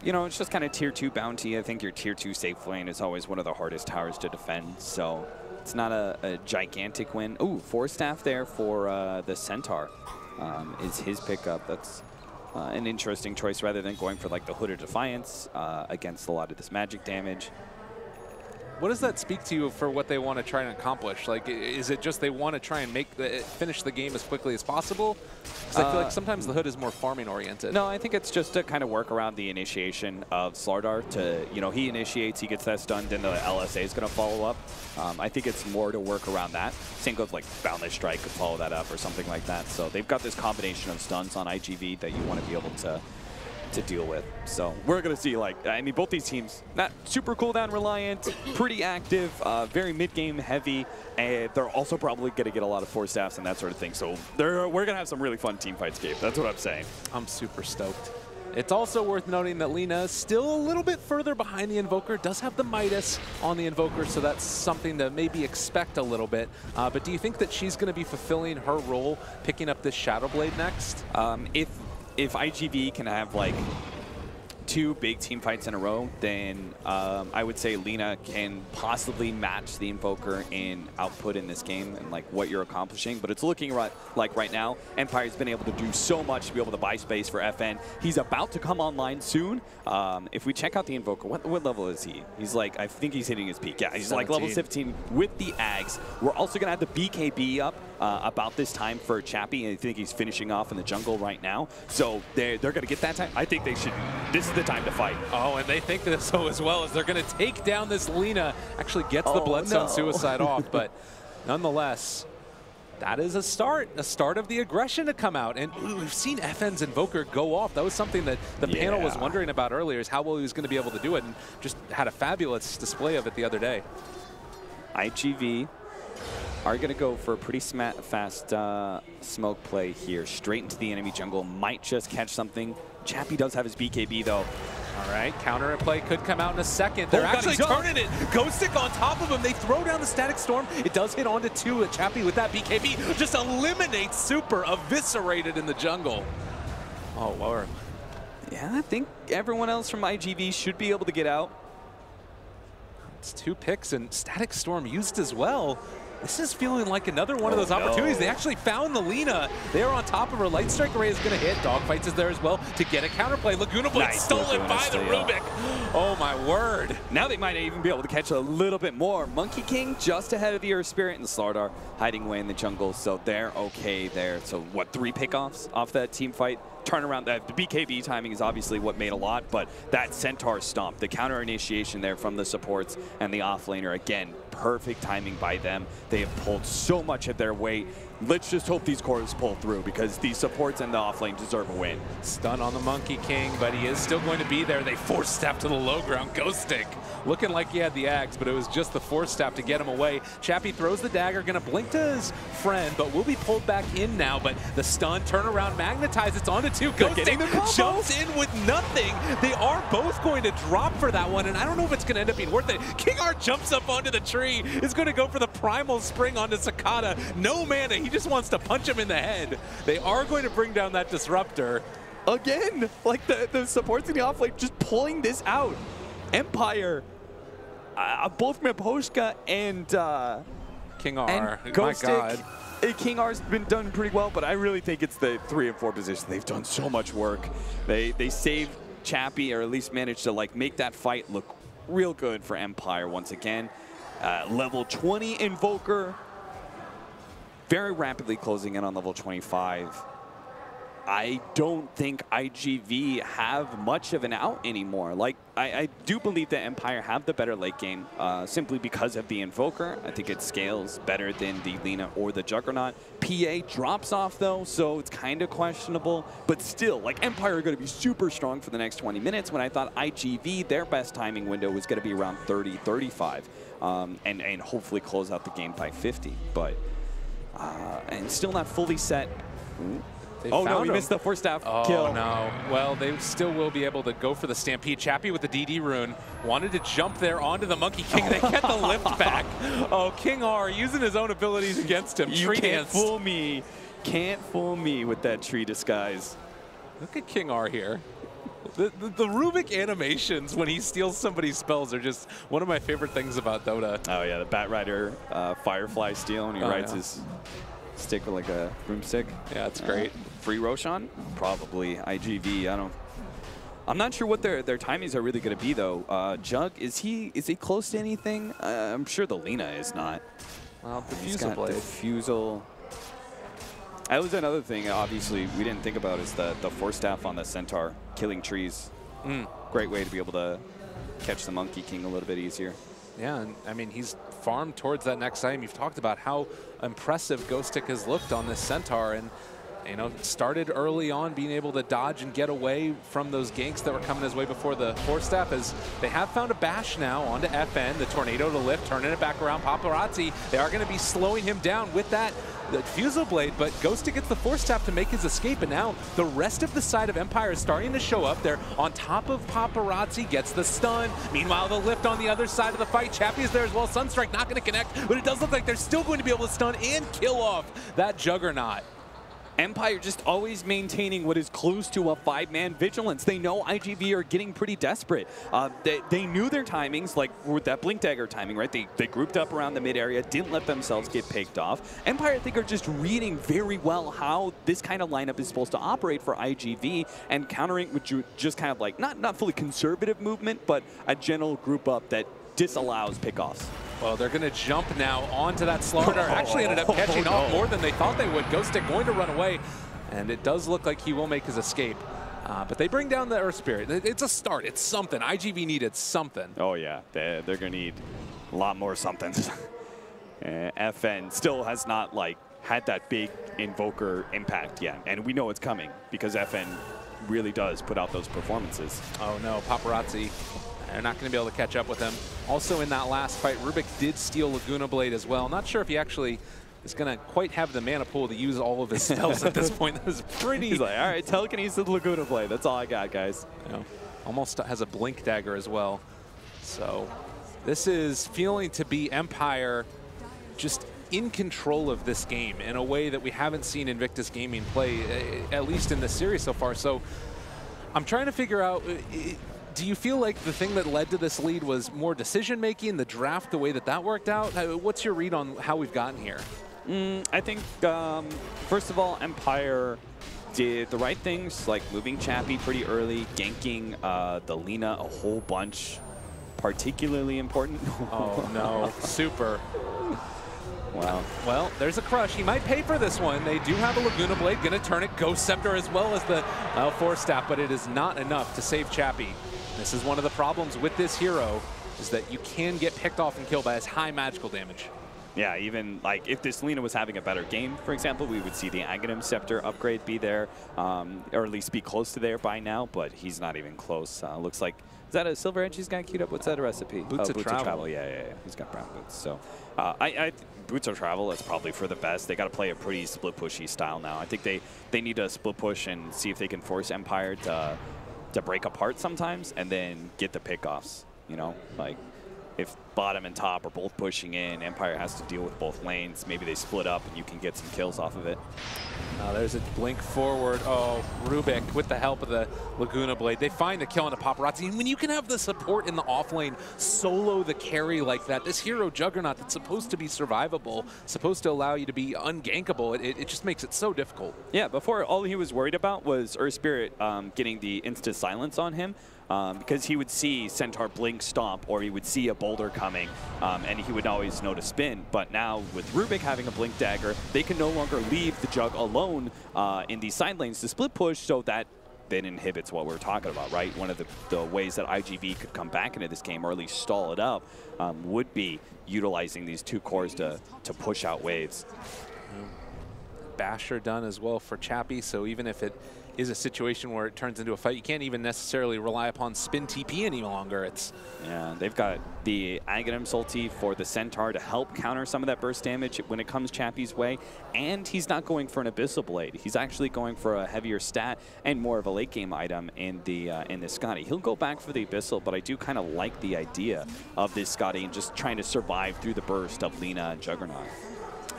you know, it's just kind of Tier 2 bounty. I think your Tier 2 safe lane is always one of the hardest towers to defend, so it's not a gigantic win. Ooh, 4-staff there for the Centaur is his pickup. That's an interesting choice rather than going for like the Hood of Defiance against a lot of this magic damage. What does that speak to you for what they want to try and accomplish? Like, is it just they want to try and finish the game as quickly as possible? Because I feel like sometimes the Hood is more farming oriented. No, I think it's just to kind of work around the initiation of Slardar. To, you know, he initiates, he gets that stunned, and the LSA is going to follow up. I think it's more to work around that. Same goes like Boundless Strike could follow that up or something like that. So they've got this combination of stuns on IG.V that you want to be able to to deal with. So we're going to see, like, I mean, both these teams, not super cooldown reliant, pretty active, very mid-game heavy, and they're also probably going to get a lot of force staffs and that sort of thing. So we're going to have some really fun team fights, Gabe. That's what I'm saying. I'm super stoked. It's also worth noting that Lina is still a little bit further behind the Invoker, does have the Midas on the Invoker, so that's something to maybe expect a little bit. But do you think that she's going to be fulfilling her role, picking up this Shadow Blade next? If IG.V can have, like, 2 big team fights in a row, then I would say Lina can possibly match the Invoker in output in this game and like what you're accomplishing. But it's looking like right now, Empire's been able to do so much to be able to buy space for FN. He's about to come online soon. If we check out the Invoker, what level is he? He's like, I think he's hitting his peak. Yeah, he's 17. Like level 17 with the Ags. We're also going to have the BKB up about this time for Chappie, and I think he's finishing off in the jungle right now. So they're going to get that time. I think they should. This is the time to fight. Oh, and they think this so as well, as they're going to take down this Lina. Actually gets the Bloodstone Suicide off, but nonetheless, that is a start of the aggression to come out. And we've seen FN's Invoker go off. That was something that the panel was wondering about earlier, is how well he was going to be able to do it, and just had a fabulous display of it the other day. IG.V are going to go for a pretty fast smoke play here, straight into the enemy jungle. Might just catch something. Chappie does have his BKB, though. All right, counter play could come out in a second. They're actually turning it. Ghost Stick on top of him. They throw down the Static Storm. It does hit onto 2. Chappie with that BKB just eliminates Super, eviscerated in the jungle. Oh, Lord. Yeah, I think everyone else from IG.V should be able to get out. It's 2 picks and Static Storm used as well. This is feeling like another one of those opportunities. They actually found the Lina. They are on top of her. Light Strike Array is going to hit. Dogfights is there as well to get a counterplay. Laguna Blade stolen by the Rubik. Oh my word. Now they might even be able to catch a little bit more. Monkey King just ahead of the Earth Spirit, and Slardar hiding away in the jungle. So they're okay there. So what, 3 pickoffs off that team fight? Turnaround, the BKB timing is obviously what made a lot, but that Centaur stomp, the counter initiation there from the supports and the offlaner, again, perfect timing by them. They have pulled so much of their weight. Let's just hope these cores pull through, because these supports and the offlane deserve a win. Stun on the Monkey King, but he is still going to be there. They force step to the low ground. Ghost Stick looking like he had the Axe, but it was just the force step to get him away. Chappie throws the dagger, gonna blink to his friend, but will be pulled back in now. But the stun, turnaround, magnetize, it's onto 2. Ghost Stick jumps in with nothing. They are both going to drop for that one, and I don't know if it's gonna end up being worth it. King R jumps up onto the tree, is gonna go for the primal spring onto Sakata. No mana, he just wants to punch him in the head. They are going to bring down that disruptor. Again, like the supports in the offlane just pulling this out. Empire, both Miposhka and King R. And Ghost Stick. King R's been done pretty well, but I really think it's the 3 and 4 position. They've done so much work. They saved Chappie, or at least managed to like make that fight look real good for Empire once again. Level 20 Invoker, very rapidly closing in on level 25. I don't think IG.V have much of an out anymore. Like, I do believe that Empire have the better late game simply because of the Invoker. I think it scales better than the Lina or the Juggernaut. PA drops off, though, so it's kind of questionable. But still, like, Empire are going to be super strong for the next 20 minutes, when I thought IG.V, their best timing window was going to be around 30, 35, and hopefully close out the game by 50. But, and still not fully set. Ooh. Oh no, we missed the force staff kill. Oh no. Well, they still will be able to go for the Stampede. Chappie with the DD rune wanted to jump there onto the Monkey King. They get the lift back. Oh, King R using his own abilities against him. You can't fool me. Can't fool me with that tree disguise. Look at King R here. The Rubik animations when he steals somebody's spells are just one of my favorite things about Dota. Oh yeah, the Bat Rider Firefly steal, and he rides his stick with like a broomstick. Yeah, it's great. Free Roshan? Probably. IG.V, I'm not sure what their timings are really going to be, though. Jug, is he close to anything? I'm sure the Lina is not. Well, Diffusal Blade. Diffusal. That was another thing, obviously, we didn't think about, is the Force Staff on the Centaur, killing trees. Great way to be able to catch the Monkey King a little bit easier. Yeah, and I mean, he's farmed towards that next item. You've talked about how impressive Ghost Stick has looked on this Centaur, and You know, started early on being able to dodge and get away from those ganks that were coming his way before the Force Staff, as they have found a bash now onto FN, the tornado to lift, turning it back around. Paparazzi, they are going to be slowing him down with that the Fusel Blade, but Ghostic gets the Force Staff to make his escape, and now the rest of the side of Empire is starting to show up. They're on top of Paparazzi, gets the stun. Meanwhile, the lift on the other side of the fight. Chappie is there as well. Sunstrike not going to connect, but it does look like they're still going to be able to stun and kill off that Juggernaut. Empire just always maintaining what is close to a 5-man vigilance. They know IG.V are getting pretty desperate. They knew their timings, like with that Blink Dagger timing, right? They grouped up around the mid area, didn't let themselves get picked off. Empire, I think, are just reading very well how this kind of lineup is supposed to operate for IG.V and countering with just kind of like, not fully conservative movement, but a general group up that disallows pickoffs. Well, they're going to jump now onto that Slaughter. Actually ended up catching off more than they thought they would. Ghostic going to run away, and it does look like he will make his escape. But they bring down the Earth Spirit. It's a start. It's something. IG.V needed something. Oh, yeah. They're going to need a lot more somethings. FN still has not, like, had that big Invoker impact yet. And we know it's coming because FN really does put out those performances. Oh, no. Paparazzi. They're not going to be able to catch up with him. Also in that last fight, Rubik did steal Laguna Blade as well. Not sure if he actually is going to quite have the mana pool to use all of his spells at this point. That was pretty... He's like, all right, telekinesis the Laguna Blade. That's all I got, guys. You know, almost has a Blink Dagger as well. So this is feeling to be Empire just in control of this game in a way that we haven't seen Invictus Gaming play, at least in this series so far. So I'm trying to figure out... Do you feel like the thing that led to this lead was more decision-making, the draft, the way that worked out? What's your read on how we've gotten here? I think, first of all, Empire did the right things, like moving Chappie pretty early, ganking the Lina a whole bunch, particularly important. Oh, no. Super. Wow. Well, there's a crush. He might pay for this one. They do have a Laguna Blade, going to turn it. Ghost Scepter as well as the Force Staff, but it is not enough to save Chappie. This is one of the problems with this hero, is that you can get picked off and killed by his high magical damage. Yeah, even like if this Lina was having a better game, for example, we would see the Aghanim Scepter upgrade be there, or at least be close to there by now, but he's not even close. Looks like, is that a Silver Edge he's got queued up? What's that recipe? Boots of Travel. Yeah. He's got brown boots. So Boots of Travel is probably for the best. They got to play a pretty split pushy style now. I think they need to split push and see if they can force Empire to break apart sometimes and then get the pickoffs, you know? Like, if bottom and top are both pushing in, Empire has to deal with both lanes. Maybe they split up and you can get some kills off of it. There's a blink forward. Oh, Rubik with the help of the Laguna Blade. They find the kill on the Paparazzi. And when you can have the support in the off lane solo the carry like that, this hero Juggernaut that's supposed to be survivable, supposed to allow you to be ungankable, it just makes it so difficult. Yeah, before all he was worried about was Earth Spirit getting the instant silence on him. Because he would see Centaur blink stomp, or he would see a boulder coming, and he would always know to spin. But now with Rubik having a blink dagger, they can no longer leave the Jug alone in these side lanes to split push, so that then inhibits what we're talking about, right? One of the ways that IG.V could come back into this game, or at least stall it up, would be utilizing these two cores to push out waves. Basher done as well for Chappie, so even if it is a situation where it turns into a fight, you can't even necessarily rely upon spin TP any longer. Yeah, they've got the Aghanim Sulti for the Centaur to help counter some of that burst damage when it comes Chappie's way, and he's not going for an Abyssal Blade. He's actually going for a heavier stat and more of a late game item in the Scotty. He'll go back for the Abyssal, but I do kind of like the idea of this Scotty and just trying to survive through the burst of Lina and Juggernaut.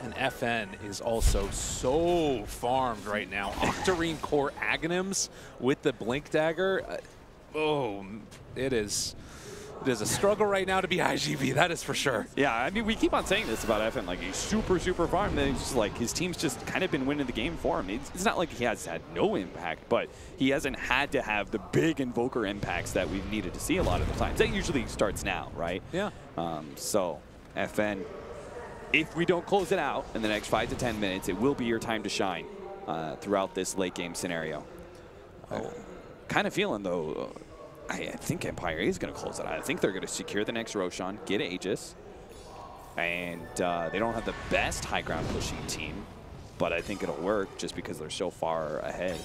And FN is also so farmed right now. Octarine Core Aghanims with the Blink Dagger. It is a struggle right now to be IG.V, that is for sure. Yeah, I mean, we keep on saying this about FN, like he's super farmed, and it's just like his team's just kind of been winning the game for him. It's not like he has had no impact, but he hasn't had to have the big Invoker impacts that we've needed to see a lot of the times. That usually starts now, right? Yeah. So, FN, if we don't close it out in the next 5 to 10 minutes, it will be your time to shine throughout this late game scenario. Kind of feeling, though, I think Empire is going to close it out. I think they're going to secure the next Roshan, get Aegis, and they don't have the best high ground pushing team. but I think it'll work just because they're so far ahead.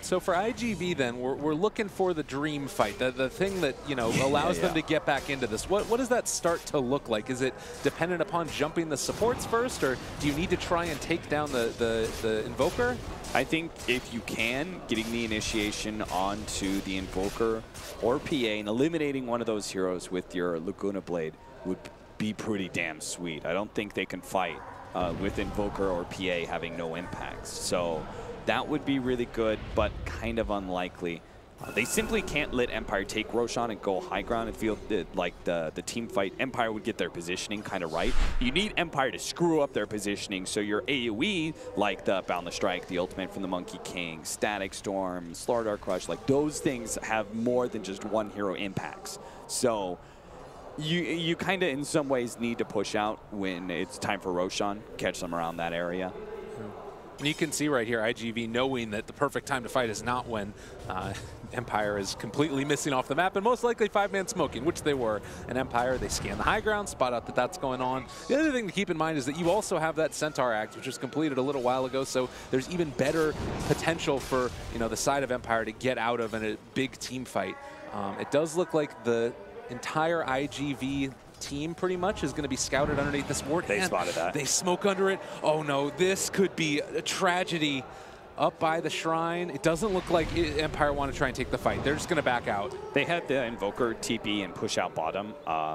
So for IG.V then, we're looking for the dream fight, the thing that, you know, allows them to get back into this. What does that start to look like? Is it dependent upon jumping the supports first, or do you need to try and take down the Invoker? I think if you can, getting the initiation onto the Invoker or PA and eliminating one of those heroes with your Laguna Blade would be pretty damn sweet. I don't think they can fight with Invoker or PA having no impacts. So that would be really good, but kind of unlikely. They simply can't let Empire take Roshan and go high ground and feel like the team fight. Empire would get their positioning kind of right. You need Empire to screw up their positioning, so your AoE, like the Boundless Strike, the ultimate from the Monkey King, Static Storm, Slardar Crush, like those things have more than just one hero impacts. So you kind of in some ways need to push out when it's time for Roshan, catch them around that area. And you can see right here, IG.V knowing that the perfect time to fight is not when Empire is completely missing off the map and most likely 5-man smoking, which they were. And Empire, they scan the high ground, spot out that that's going on. The other thing to keep in mind is that you also have that Centaur Axe, which was completed a little while ago, so there's even better potential for, you know, the side of Empire to get out of in a big team fight. It does look like the entire IG.V team pretty much is going to be scouted underneath this ward. They spotted that. They smoke under it. Oh no, this could be a tragedy. Up by the shrine. It doesn't look like Empire want to try and take the fight. They're just going to back out. They had the Invoker TP and push out bottom,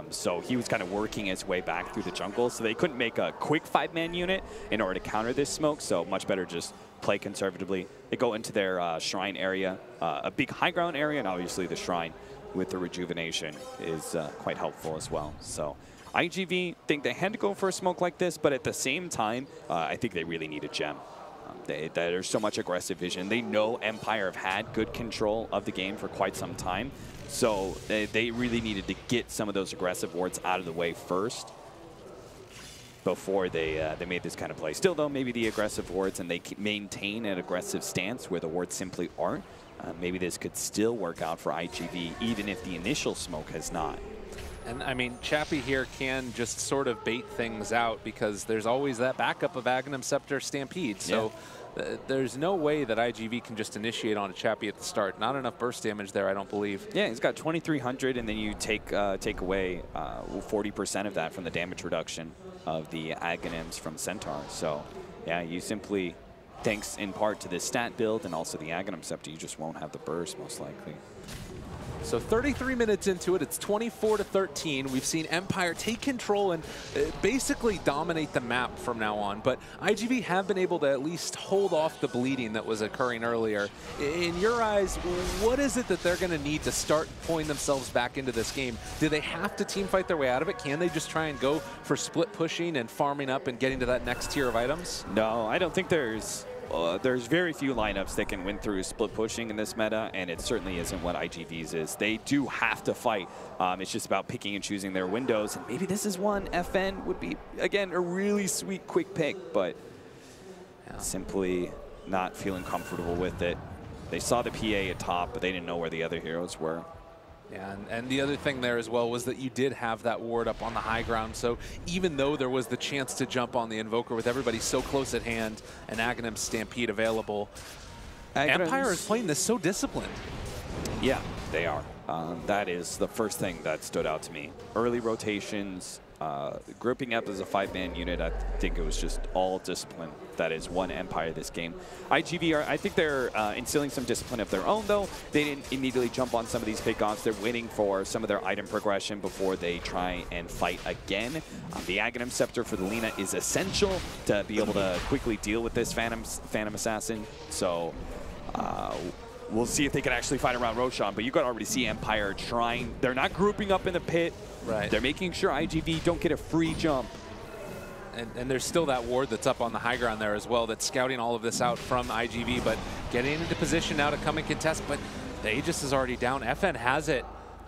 so he was kind of working his way back through the jungle, so they couldn't make a quick 5-man unit in order to counter this smoke, so much better just play conservatively. They go into their shrine area, a big high ground area, and obviously the shrine with the rejuvenation is quite helpful as well. So IG.V think they had to go for a smoke like this, but at the same time, I think they really need a gem. There's so much aggressive vision. They know Empire have had good control of the game for quite some time, so they really needed to get some of those aggressive wards out of the way first before they made this kind of play. Still, though, maybe the aggressive wards and they maintain an aggressive stance where the wards simply aren't. Maybe this could still work out for IG.V, even if the initial smoke has not. And I mean, Chappie here can just sort of bait things out because there's always that backup of Aghanim Scepter Stampede. So there's no way that IG.V can just initiate on a Chappie at the start. Not enough burst damage there, I don't believe. Yeah, he's got 2,300, and then you take away 40% of that from the damage reduction of the Aghanims from Centaur. So yeah, you simply, thanks in part to this stat build and also the Aghanim Scepter, you just won't have the burst most likely. So 33 minutes into it, it's 24-13. We've seen Empire take control and basically dominate the map from now on. But IG.V have been able to at least hold off the bleeding that was occurring earlier. In your eyes, what is it that they're going to need to start pulling themselves back into this game? Do they have to team fight their way out of it? Can they just try and go for split pushing and farming up and getting to that next tier of items? No, I don't think there's very few lineups that can win through split pushing in this meta, and it certainly isn't what IG.V's is. They do have to fight. It's just about picking and choosing their windows, and maybe this is one. FN would be, again, a really sweet quick pick, but simply not feeling comfortable with it. They saw the PA at top, but they didn't know where the other heroes were. Yeah, and the other thing there as well was that you did have that ward up on the high ground, so even though there was the chance to jump on the Invoker with everybody so close at hand and Aghanim Stampede available, Empire is playing this so disciplined. Yeah, they are. That is the first thing that stood out to me. Early rotations, grouping up as a 5-man unit, I think it was just all discipline. That is one Empire this game. IG.V, I think they're instilling some discipline of their own, though. They didn't immediately jump on some of these pickoffs. They're waiting for some of their item progression before they try and fight again. The Aghanim Scepter for the Lina is essential to be able to quickly deal with this Phantom Assassin. So we'll see if they can actually fight around Roshan, but you can already see Empire trying. They're not grouping up in the pit. Right. They're making sure IG.V don't get a free jump. And there's still that ward that's up on the high ground there as well that's scouting all of this out from IG.V, but getting into position now to come and contest, but the Aegis is already down. FN has it.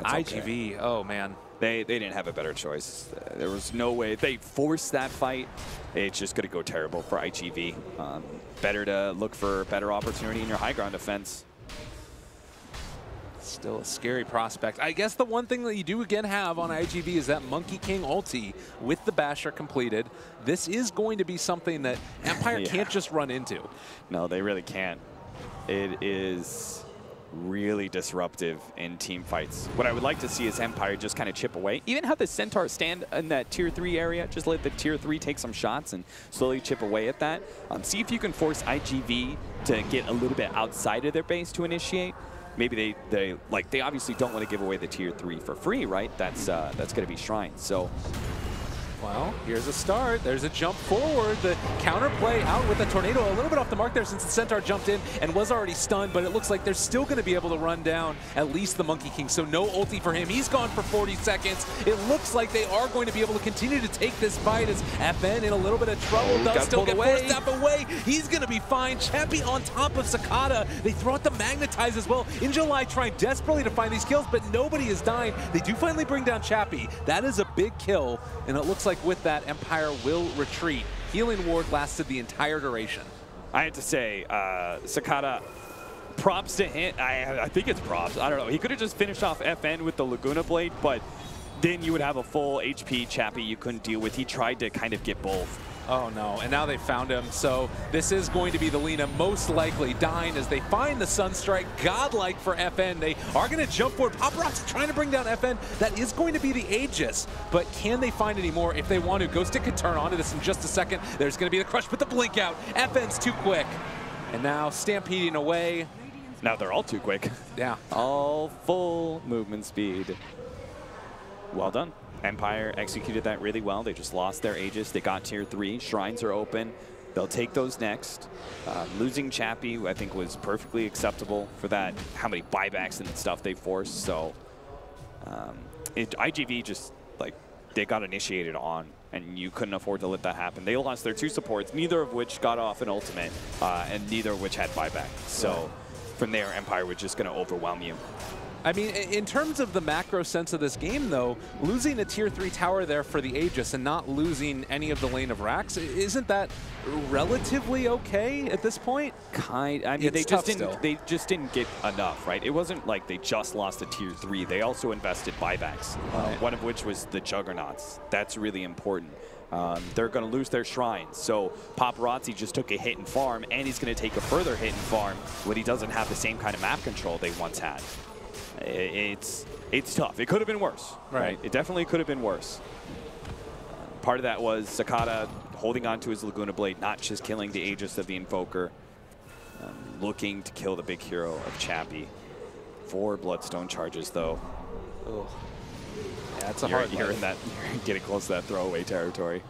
IG.V, oh man. They didn't have a better choice. There was no way. They forced that fight. It's just going to go terrible for IG.V. Better to look for a better opportunity in your high ground defense. Still a scary prospect. I guess the one thing that you do again have on IG.V is that Monkey King ulti with the basher completed. This is going to be something that Empire can't just run into. No, they really can't. It is really disruptive in team fights. What I would like to see is Empire just kind of chip away. Even have the Centaur stand in that tier 3 area. Just let the tier 3 take some shots and slowly chip away at that. See if you can force IG.V to get a little bit outside of their base to initiate. Maybe they obviously don't want to give away the tier 3 for free, right? That's going to be Shrine. So. Well, here's a start. There's a jump forward. The counterplay out with the tornado. A little bit off the mark there since the Centaur jumped in and was already stunned, but it looks like they're still going to be able to run down at least the Monkey King. So no ulti for him. He's gone for 40 seconds. It looks like they are going to be able to continue to take this fight as FN in a little bit of trouble. Does still get forced step away. He's going to be fine. Chappie on top of Sakata. They throw out the Magnetize as well. In July trying desperately to find these kills, but nobody is dying. They do finally bring down Chappie. That is a big kill, and it looks like with that, Empire will retreat. Healing Ward lasted the entire duration. I have to say, Sakata, props to him. I think it's props. I don't know. He could have just finished off FN with the Laguna Blade, but then you would have a full HP Chappie you couldn't deal with. He tried to kind of get both. Oh no, and now they found him. So this is going to be the Lina most likely dying as they find the Sunstrike. Godlike for FN. They are going to jump forward. Paparazzi trying to bring down FN. That is going to be the Aegis, but can they find any more if they want to? Ghost Stick can turn onto this in just a second. There's going to be the crush, but the blink out. FN's too quick. And now stampeding away. Now they're all too quick. Yeah. All full movement speed. Well done. Empire executed that really well. They just lost their Aegis. They got tier 3. Shrines are open. They'll take those next. Losing Chappie, I think, was perfectly acceptable for that. How many buybacks and stuff they forced. So IG.V just, like, they got initiated on, and you couldn't afford to let that happen. They lost their 2 supports, neither of which got off an ultimate, and neither of which had buyback. So from there, Empire was just going to overwhelm you. I mean, in terms of the macro sense of this game, though, losing a tier 3 tower there for the Aegis and not losing any of the lane of racks, isn't that relatively okay at this point? I mean, they just didn't get enough, right? It wasn't like they just lost a tier 3. They also invested buybacks, one of which was the Juggernauts. That's really important. They're going to lose their shrines. So Paparazzi just took a hit and farm, and he's going to take a further hit and farm when he doesn't have the same kind of map control they once had. It's tough. It could have been worse, right? It definitely could have been worse. Part of that was Sakata holding on to his Laguna Blade, not just killing the Aegis of the Invoker, looking to kill the big hero of Chappie. 4 Bloodstone charges, though. Ugh. Yeah, it's a hard you're getting close to that throwaway territory.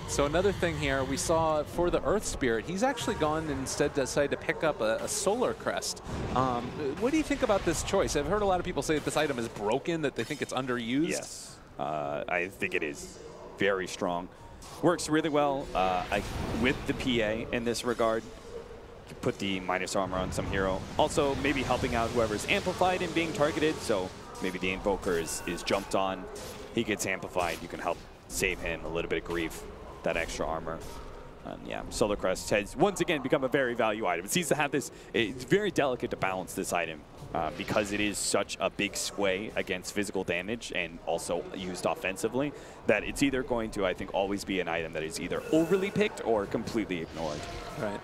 So another thing here, we saw for the Earth Spirit, he's actually gone and instead decided to pick up a Solar Crest. What do you think about this choice? I've heard a lot of people say that this item is broken, that they think it's underused. Yes, I think it is very strong. Works really well with the PA in this regard. You put the minus armor on some hero. Also, maybe helping out whoever's amplified and being targeted. So maybe the Invoker is jumped on. He gets amplified. You can help save him a little bit of grief. That extra armor. Yeah, Solar Crest has once again become a very value item. It seems to have this, it's very delicate to balance this item because it is such a big sway against physical damage and also used offensively that it's either going to, I think, always be an item that is either overly picked or completely ignored. Right.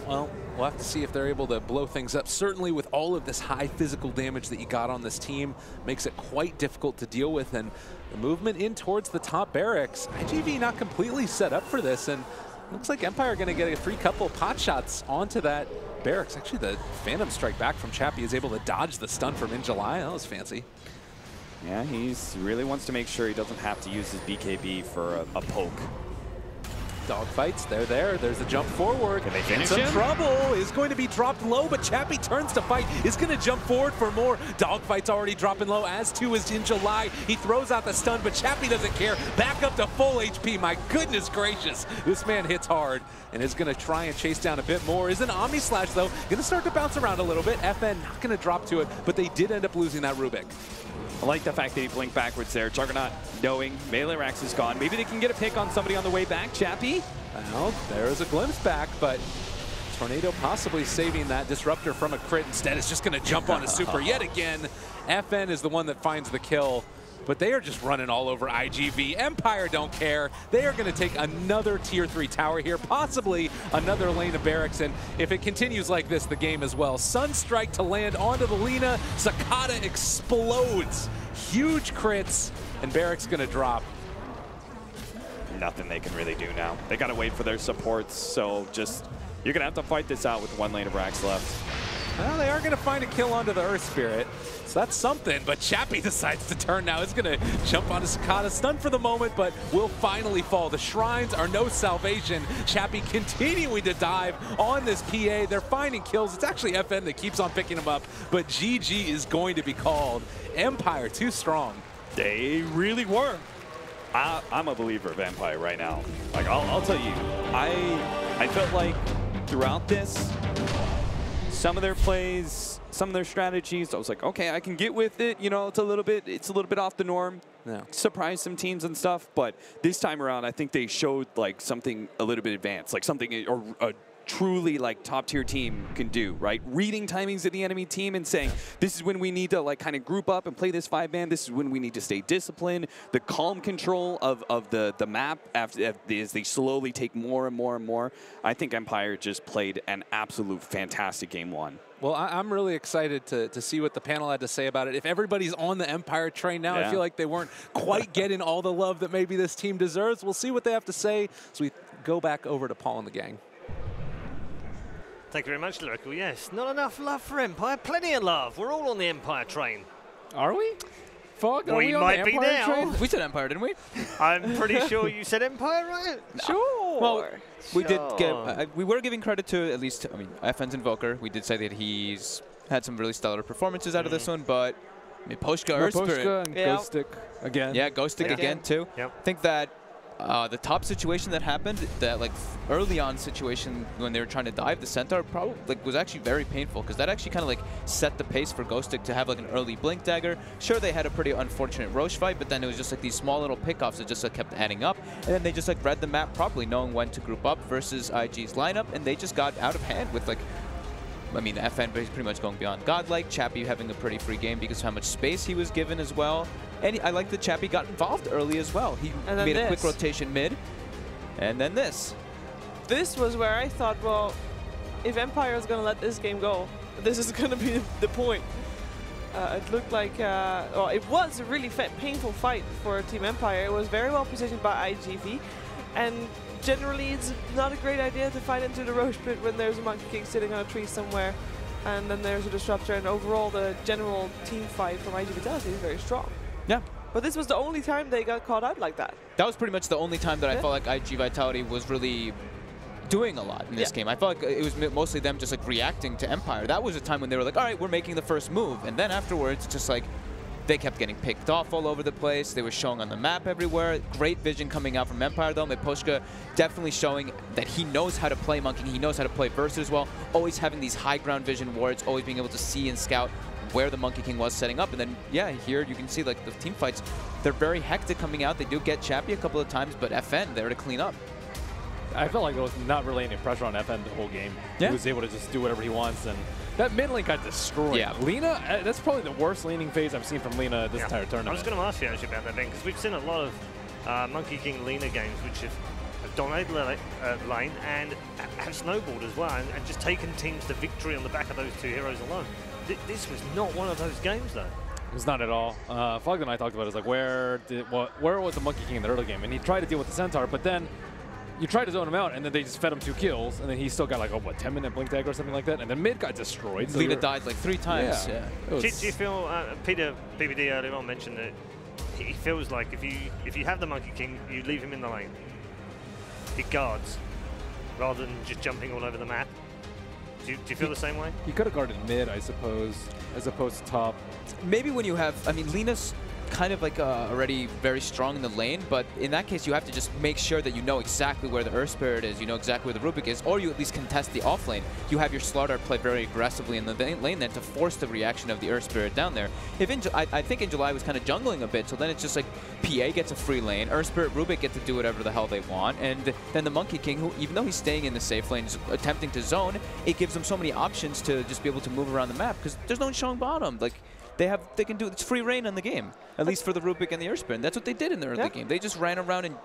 Well, we'll have to see if they're able to blow things up. Certainly with all of this high physical damage that you got on this team, makes it quite difficult to deal with. And the movement in towards the top barracks, IG.V not completely set up for this, and looks like Empire going to get a free couple pot shots onto that barracks. Actually, the Phantom Strike back from Chappie is able to dodge the stun from In July. That was fancy. Yeah, he really wants to make sure he doesn't have to use his BKB for a poke. Dogfights, they're there. There's a jump forward. Can they finish Some him? trouble is going to be dropped low, but Chappie turns to fight. Is going to jump forward for more. Dogfight's already dropping low, as too is In July. He throws out the stun, but Chappie doesn't care. Back up to full HP. My goodness gracious. This man hits hard and is going to try and chase down a bit more. Is an Omni Slash, though. Going to start to bounce around a little bit. FN not going to drop to it, but they did end up losing that Rubik. I like the fact that he blinked backwards there. Juggernaut knowing Melee Rax is gone. Maybe they can get a pick on somebody on the way back. Chappie? Well, there is a glimpse back, but Tornado possibly saving that disruptor from a crit. Instead, it's just going to jump on a super yet again. FN is the one that finds the kill. But they are just running all over IG.V. Empire don't care. They are going to take another tier 3 tower here, possibly another lane of barracks. And if it continues like this, the game as well. Sunstrike to land onto the Lina. Sakata explodes. Huge crits. And barracks going to drop. Nothing they can really do now. They got to wait for their supports. So just, you're going to have to fight this out with one lane of racks left. Well, they are going to find a kill onto the Earth Spirit. So that's something, but Chappie decides to turn now. He's going to jump onto Sakata, stunned for the moment, but will finally fall. The shrines are no salvation. Chappie continuing to dive on this PA. They're finding kills. It's actually FN that keeps on picking them up, but GG is going to be called. Empire too strong. They really were. I'm a believer of Empire right now. Like, I'll tell you, I felt like throughout this, some of their plays, some of their strategies, I was like, okay, I can get with it. You know, it's a little bit off the norm. Yeah. Surprise some teams and stuff, but this time around, I think they showed like something a little bit advanced, like something or a truly like top tier team can do, right? Reading timings of the enemy team and saying, this is when we need to like kind of group up and play this 5-man. This is when we need to stay disciplined. The calm control of the map as they slowly take more and more and more. I think Empire just played an absolute fantastic game one. Well, I'm really excited to see what the panel had to say about it. If everybody's on the Empire train now, I feel like they weren't quite getting all the love that maybe this team deserves. We'll see what they have to say as we go back over to Paul and the gang. Thank you very much, Lyrical. Yes, not enough love for Empire. Plenty of love. We're all on the Empire train. Are we? Fog, are we on might the be Empire now. train? We said Empire, didn't we? I'm pretty sure you said Empire, right? No. Sure. Well, we did give, we were giving credit to at least, I mean, FN's Invoker. We did say that he's had some really stellar performances out of this one, but I mean, Poshka, Earth Spirit. and Ghost Stick again. Yeah, Ghost Stick again too. Yep. I think that the top situation that happened, that like early on situation when they were trying to dive the Centaur, probably like was actually very painful because that actually kind of like set the pace for Ghost Stick to have like an early Blink Dagger. Sure, they had a pretty unfortunate Roche fight, but then it was just like these small little pickoffs that just like kept adding up, and then they just like read the map properly, knowing when to group up versus IG's lineup, and they just got out of hand with like, I mean, FN pretty much going beyond godlike. Chappie having a pretty free game because of how much space he was given as well. And I like that Chappie got involved early as well. He made a quick rotation mid. And then this. This was where I thought, well, if Empire is going to let this game go, this is going to be the point. It looked like, well, it was a really painful fight for Team Empire. It was very well positioned by IG.V. And generally, it's not a great idea to fight into the Roche pit when there's a Monkey King sitting on a tree somewhere. And then there's a Disruptor. And overall, the general team fight from IG Vitality is very strong. Yeah. But this was the only time they got caught out like that. That was pretty much the only time that I felt like IG Vitality was really doing a lot in this game. I felt like it was mostly them just like reacting to Empire. That was a time when they were like, all right, we're making the first move. And then afterwards, just like, they kept getting picked off all over the place. They were showing on the map everywhere. Great vision coming out from Empire, though. Miposhka definitely showing that he knows how to play Monkey. He knows how to play Burst as well. Always having these high ground vision wards, always being able to see and scout where the Monkey King was setting up. And then, yeah, here you can see like the team fights, they're very hectic coming out. They do get Chappie a couple of times, but FN there to clean up. I felt like there was not really any pressure on FN the whole game. Yeah. He was able to just do whatever he wants, and that mid lane got destroyed. Yeah. Lina, that's probably the worst laning phase I've seen from Lina this entire tournament. I was going to ask you actually about that, Ben, because we've seen a lot of Monkey King Lina games which have dominated lane and have snowballed as well, and just taken teams to victory on the back of those two heroes alone. This was not one of those games, though. It was not at all. Fogg and I talked about it. It's like, where was the Monkey King in the early game? And he tried to deal with the Centaur, but then you tried to zone him out, and then they just fed him 2 kills, and then he still got like, 10-minute Blink Dagger or something like that, and then mid got destroyed. So Lina died like 3 times. Yeah. Do you feel, Peter BBD earlier on mentioned that he feels like if you have the Monkey King, you leave him in the lane. He guards, rather than just jumping all over the map. Do you feel the same way? He could have guarded mid, I suppose, as opposed to top. Maybe when you have, I mean, Lina's kind of like already very strong in the lane, but in that case, you have to just make sure that you know exactly where the Earth Spirit is, you know exactly where the Rubik is, or you at least contest the off lane. You have your Slardar play very aggressively in the lane then to force the reaction of the Earth Spirit down there. If I think in July was kind of jungling a bit, so then it's just like PA gets a free lane, Earth Spirit, Rubik get to do whatever the hell they want, and then the Monkey King, who even though he's staying in the safe lane, attempting to zone, it gives them so many options to just be able to move around the map because there's no showing bottom. Like they can do it's free reign on the game, at least for the Rubik and the Earth Spirit. And that's what they did in the early game. They just ran around and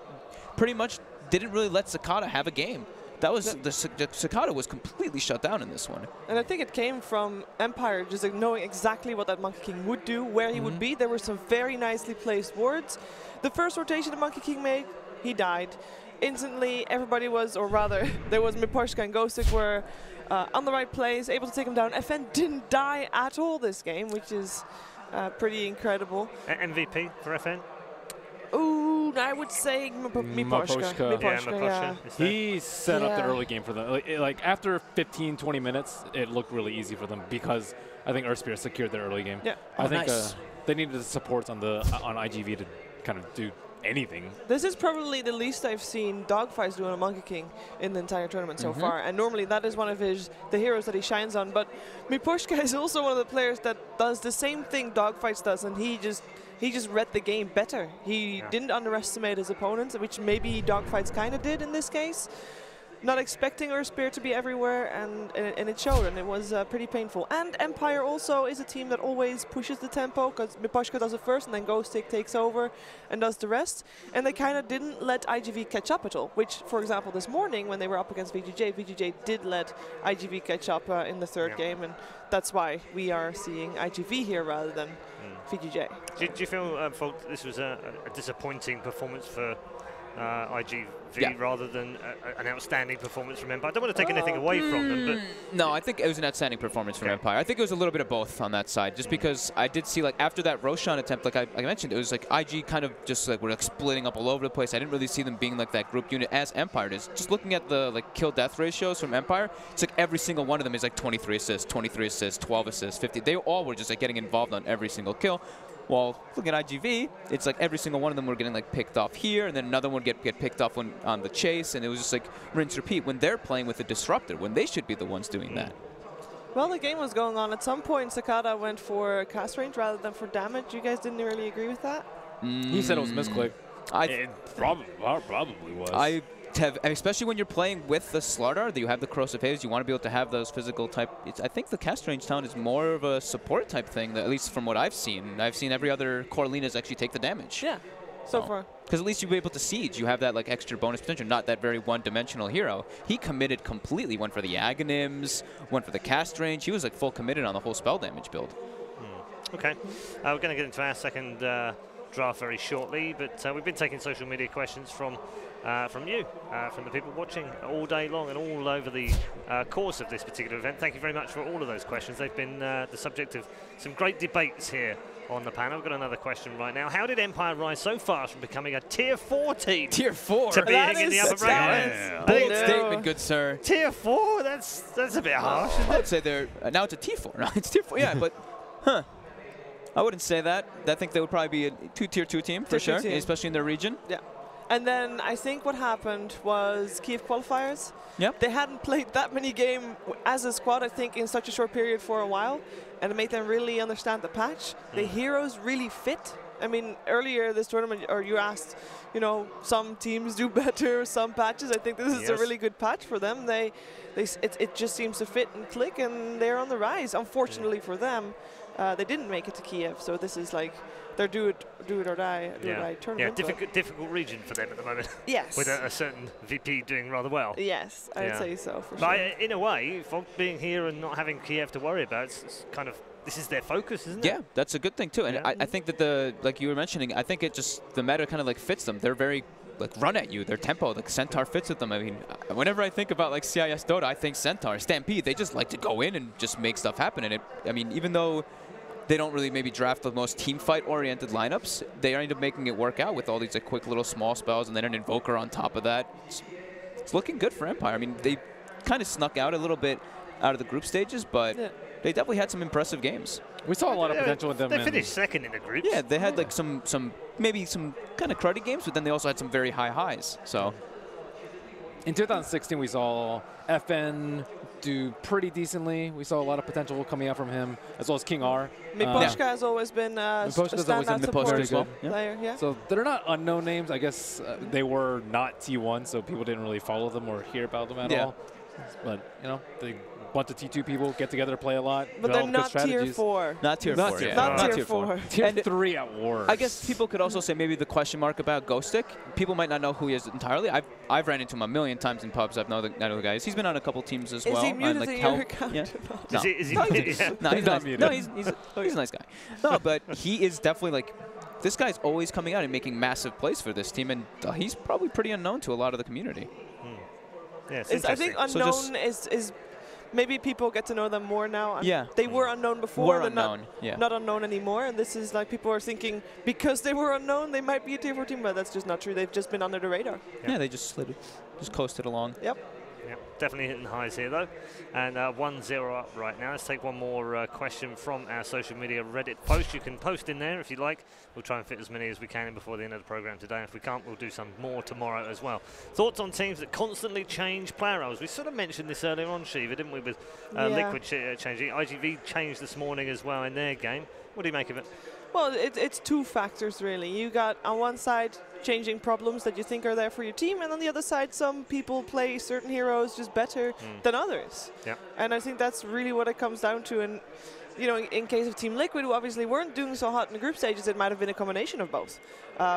pretty much didn't really let Sakata have a game. That was the Sakata was completely shut down in this one. And I think it came from Empire just like knowing exactly what that Monkey King would do, where he would be. There were some very nicely placed wards. The first rotation the Monkey King made, he died. Instantly, everybody was, or rather, there was Miposhka and Ghostic were on the right place, able to take him down. FN didn't die at all this game, which is pretty incredible. MVP for FN? Ooh, I would say Miposhka. Yeah. He set up the early game for them. Like after 15, 20 minutes, it looked really easy for them because I think Earth Spirit secured their early game. Yeah. I think they needed the supports on IG.V to kind of do anything. This is probably the least I've seen Dogfights do on a Monkey King in the entire tournament so far, and normally that is one of the heroes that he shines on. But Miposhka is also one of the players that does the same thing Dogfights does, and he just read the game better. He didn't underestimate his opponents, which maybe Dogfights kind of did in this case. Not expecting Earth Spirit to be everywhere, and it showed, and it was pretty painful. And Empire also is a team that always pushes the tempo, because Miposhka does it first, and then Ghostic takes over and does the rest. And they kind of didn't let IG.V catch up at all, which, for example, this morning when they were up against VGJ did let IG.V catch up in the third game, and that's why we are seeing IG.V here rather than VGJ. Do you feel, Folk, this was a disappointing performance for IG.V rather than an outstanding performance from Empire? I don't want to take anything away from them, but... No, I think it was an outstanding performance from Empire. I think it was a little bit of both on that side, just because I did see, like, after that Roshan attempt, like I mentioned, it was like IG kind of just, like, were like splitting up all over the place. I didn't really see them being, like, that group unit as Empire is. Just looking at the, like, kill-death ratios from Empire, it's like every single one of them is, like, 23 assists, 12 assists, 50. They all were just, like, getting involved on every single kill. Well, looking at IG.V, it's like every single one of them were getting like picked off here, and then another one get picked off on the chase, and it was just like rinse repeat when they're playing with the disruptor, when they should be the ones doing that. Well, the game was going on. At some point, Sakata went for cast range rather than for damage. You guys didn't really agree with that? He said it was misclick. It probably was. Especially when you're playing with the Slardar, that you have the corrosive haze, you want to be able to have those physical type. I think the cast range town is more of a support type thing, at least from what I've seen. I've seen every other Coralinas actually take the damage. Yeah, so far. Because at least you'll be able to siege. You have that like extra bonus potential, not that very one-dimensional hero. He committed completely, went for the Aghanims, went for the cast range. He was like full committed on the whole spell damage build. Okay, we're going to get into our second draft very shortly, but we've been taking social media questions from you, from the people watching all day long and all over the course of this particular event. Thank you very much for all of those questions. They've been the subject of some great debates here on the panel. I've got another question right now. How did Empire rise so fast from becoming a Tier 4 team? Tier 4? To being in the upper bracket? Bold statement, good sir. Tier 4? That's a bit harsh, isn't it? I would say they're, now it's a T4. No, it's Tier 4, yeah, but, I wouldn't say that. I think they would probably be a Tier 2 team, for sure, especially in their region. Yeah. And then I think what happened was Kiev qualifiers. Yep. They hadn't played that many games as a squad, I think, in such a short period for a while, and it made them really understand the patch. The heroes really fit. I mean, earlier this tournament, or you asked, you know, some teams do better, some patches. I think this is a really good patch for them. It just seems to fit and click, and they're on the rise. Unfortunately for them, they didn't make it to Kiev, so this is like their do it or die tournament. Yeah, difficult region for them at the moment. Yes. With a certain VP doing rather well. Yes, I'd say so, for but sure. In a way, Folk being here and not having Kiev to worry about, it's kind of, this is their focus, isn't it? Yeah, that's a good thing too. And I think that like you were mentioning, I think it just, the meta kind of like fits them. They're very like run at you, their tempo, like Centaur fits with them. I mean, whenever I think about like CIS Dota, I think Centaur, Stampede, they just like to go in and just make stuff happen. And I mean, even though they don't really maybe draft the most team fight oriented lineups, they end up making it work out with all these like quick little small spells and then an Invoker on top of that. It's looking good for Empire. I mean, they kind of snuck out a little bit out of the group stages, but Yeah. they definitely had some impressive games. We saw a lot of potential in them. They finished second in the group. Yeah, they had like some maybe some kind of cruddy games, but then they also had some very high highs. So In 2016, we saw FN do pretty decently. We saw a lot of potential coming out from him, as well as King R. Miposhka has always been a Miposhka's always standout been support Miposhka as well. Yeah. player. Yeah. So they're not unknown names. I guess they were not T1, so people didn't really follow them or hear about them at all. But, you know, they bunch of T2 people get together to play a lot. But they're develop good not tier strategies. 4. not tier Not 4. tier Yeah. Not Not tier tier 4. Tier And 3 at worst. I guess people could also say maybe the question mark about Ghostic. People might not know who he is entirely. I've ran into him a million times in pubs. I know the guys. He's been on a couple teams as well. Is he muted like in Tel- your account? Yeah. Is No. he No, yeah. No, he's not nice. muted. No, he's a nice guy. No, but he is definitely like, this guy's always coming out and making massive plays for this team, and he's probably pretty unknown to a lot of the community. Yeah, it's I think interesting. unknown is maybe people get to know them more now. And Yeah. They were unknown before. Were they're unknown, Not, yeah. not unknown anymore. And this is like people are thinking because they were unknown, they might be a tier 4 team, but that's just not true. They've just been under the radar. Yeah, they just coasted along. Yep. Yeah, definitely hitting highs here though. And 1-0 up right now. Let's take one more question from our social media Reddit post. You can post in there if you like. We'll try and fit as many as we can in before the end of the program today. If we can't, we'll do some more tomorrow as well. Thoughts on teams that constantly change player roles? We sort of mentioned this earlier on, Shiva, didn't we, with Yeah. Liquid changing. IG.V changed this morning as well in their game. What do you make of it? Well, it's two factors really. You got on one side changing problems that you think are there for your team, and on the other side, some people play certain heroes just better than others. Yeah. And I think that's really what it comes down to. And you know, in case of Team Liquid, who obviously weren't doing so hot in the group stages, it might have been a combination of both.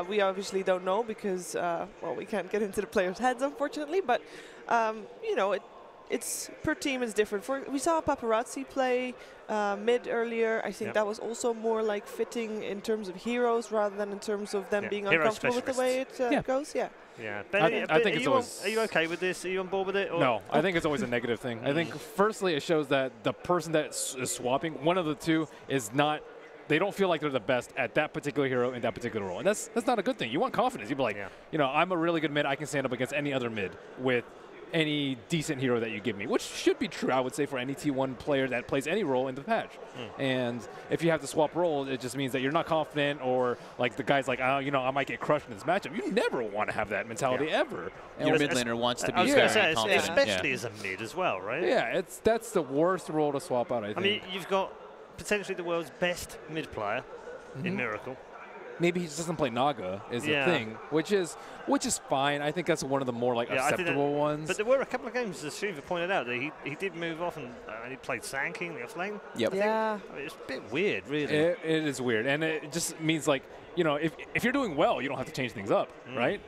We obviously don't know because, well, we can't get into the players' heads, unfortunately. But you know, it's per team is different. We saw Paparazzi play mid earlier. I think that was also more like fitting in terms of heroes rather than in terms of them being Hero uncomfortable with the way it goes. Yeah. Yeah. I think it's always... Are you okay with this? Are you on board with it? Or? No, I think it's always a negative thing. I think, firstly, it shows that the person that is swapping, one of the two, is not... They don't feel like they're the best at that particular hero in that particular role. And that's not a good thing. You want confidence. You'd be like, you know, I'm a really good mid. I can stand up against any other mid with any decent hero that you give me, which should be true, I would say, for any T1 player that plays any role in the patch. And if you have to swap roles, it just means that you're not confident, or like the guy's like, oh, you know, I might get crushed in this matchup. You never want to have that mentality ever. Your mid laner wants to I be was gonna very say, confident. especially as a mid as well, right? Yeah, that's the worst role to swap out, I think. I mean, you've got potentially the world's best mid player in Miracle. Maybe he just doesn't play Naga is the thing, which is fine. I think that's one of the more like acceptable ones. But there were a couple of games, as Shiva pointed out, that he did move off and he played Sankey in the off lane. Yep. Yeah. I mean, it's a bit weird, really. It is weird, and it just means like, you know, if you're doing well, you don't have to change things up, right?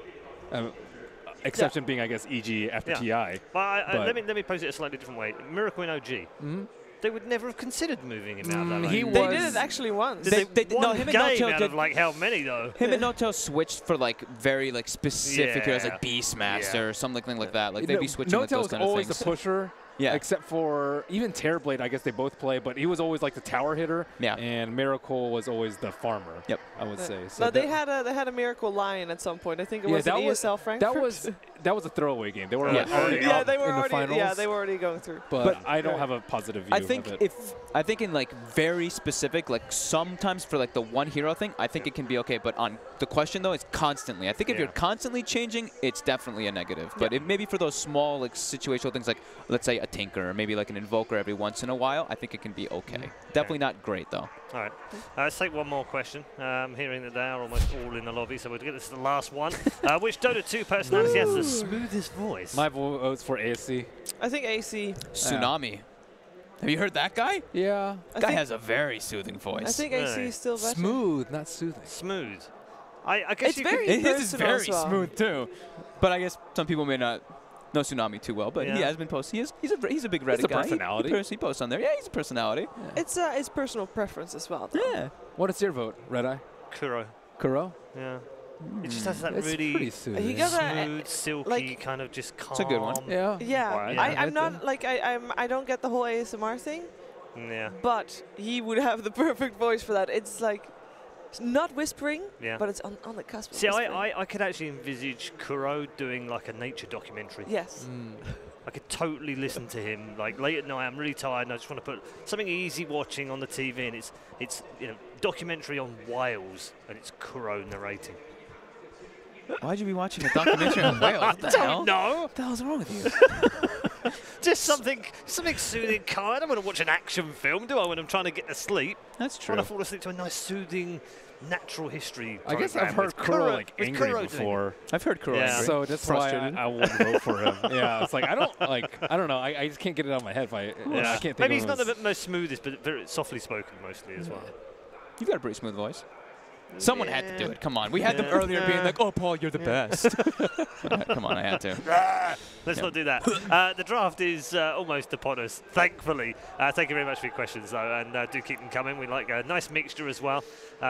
Exception being, I guess, EG after TI. But let me pose it a slightly different way. Miracle in OG. They would never have considered moving him out that lane. They did it actually once. Did they no, one him and game Noto out did- of like how many though? Him and Noto switched for like very like specific heroes, Yeah. like Beastmaster or something like that. Like You they'd know, be switching like Noto those was kind of always things. the pusher. Yeah. Except for even Terrorblade, I guess they both play, but he was always like the tower hitter. Yeah. And Miracle was always the farmer. Yep. I would say. So No, they had a Miracle Lion at some point. I think it was an ESL Frankfurt. That was a throwaway game. They were Yeah. like already yeah, up they were in the already. finals. Yeah, they were already going through. But I don't have a positive view I think of it. I think in like very specific, like sometimes for like the one hero thing, I think it can be okay. But on the question though, it's constantly. I think if you're constantly changing, it's definitely a negative. But if maybe for those small like situational things, like let's say a Tinker or maybe like an Invoker every once in a while, I think it can be okay. Definitely not great though. All right, let's take one more question. I'm hearing that they are almost all in the lobby, so we'll get this to the last one. Which Dota 2 personality has the smoothest voice? My vote's for ASC. I think AC. Tsunami. Have you heard that guy? Yeah. Guy has a very soothing voice. I think AC is still better. Smooth, not soothing. Smooth. I guess It's you very could, His is personal very as well. smooth too. But I guess some people may not know Tsunami too well. But Yeah. he has been posting. He's a big Reddit a guy. personality. He posts on there. Yeah, he's a personality. It's personal preference as well. Though. Yeah. What is your vote, Red Eye? Kuro. Kuro? Yeah. It just has that It's really pretty soothing. He got a smooth, silky, like- kind of just calm. It's a good one. Yeah. yeah. Why? I'm not like I don't get the whole ASMR thing, Yeah. but he would have the perfect voice for that. It's like it's not whispering, Yeah. but it's on the cusp. Of See, whispering. I could actually envisage Kuro doing like a nature documentary. Yes. could totally listen to him. Like late at night, I'm really tired, and I just want to put something easy watching on the TV, and it's you know, documentary on whales, and it's Kuro narrating. Why'd you be watching a documentary on whales? What the hell? No. What the hell's wrong with you? Just something soothing. I don't want to watch an action film, do I? When I'm trying to get to sleep. That's true. I want to fall asleep to a nice soothing natural history. I guess I've program heard with Kuro like with angry Kuro before. I've heard Kuro Yeah. angry. So that's why Frustrated. I wouldn't vote for him. Yeah, it's like I don't know. I just can't get it out of my head. If I can't think Maybe of he's not him the most smoothest, but very softly spoken mostly as well. You've got a pretty smooth voice. Someone had to do it. Come on. We had them earlier being like, oh, Paul, you're the best. Come on, I had to. Let's not do that. The draft is almost upon us, thankfully. Thank you very much for your questions, though, and do keep them coming. We like a nice mixture as well.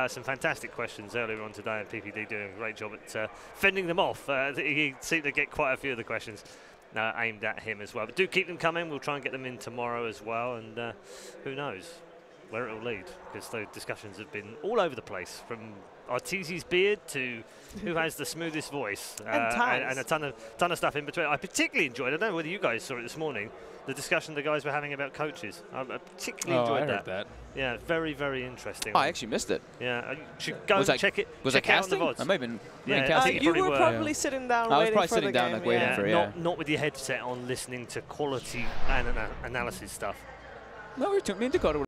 Some fantastic questions earlier on today, and PPD doing a great job at fending them off. He seemed to get quite a few of the questions aimed at him as well. But do keep them coming. We'll try and get them in tomorrow as well, and who knows where it will lead, because those discussions have been all over the place, from Arteezy's beard to who has the smoothest voice, and a ton of stuff in between. I particularly enjoyed, I don't know whether you guys saw it this morning, the discussion the guys were having about coaches. I particularly enjoyed I heard that. Yeah, very, very interesting. Oh, I actually missed it. Yeah, you should go and check it. Was check I it out on the casting? VODs. I might have been Yeah, casting. you You probably were were. probably sitting down I was waiting probably for sitting the down, game. like, waiting yeah. for it. Yeah. Not with your headset on, listening to quality analysis stuff. No, me and Dakota were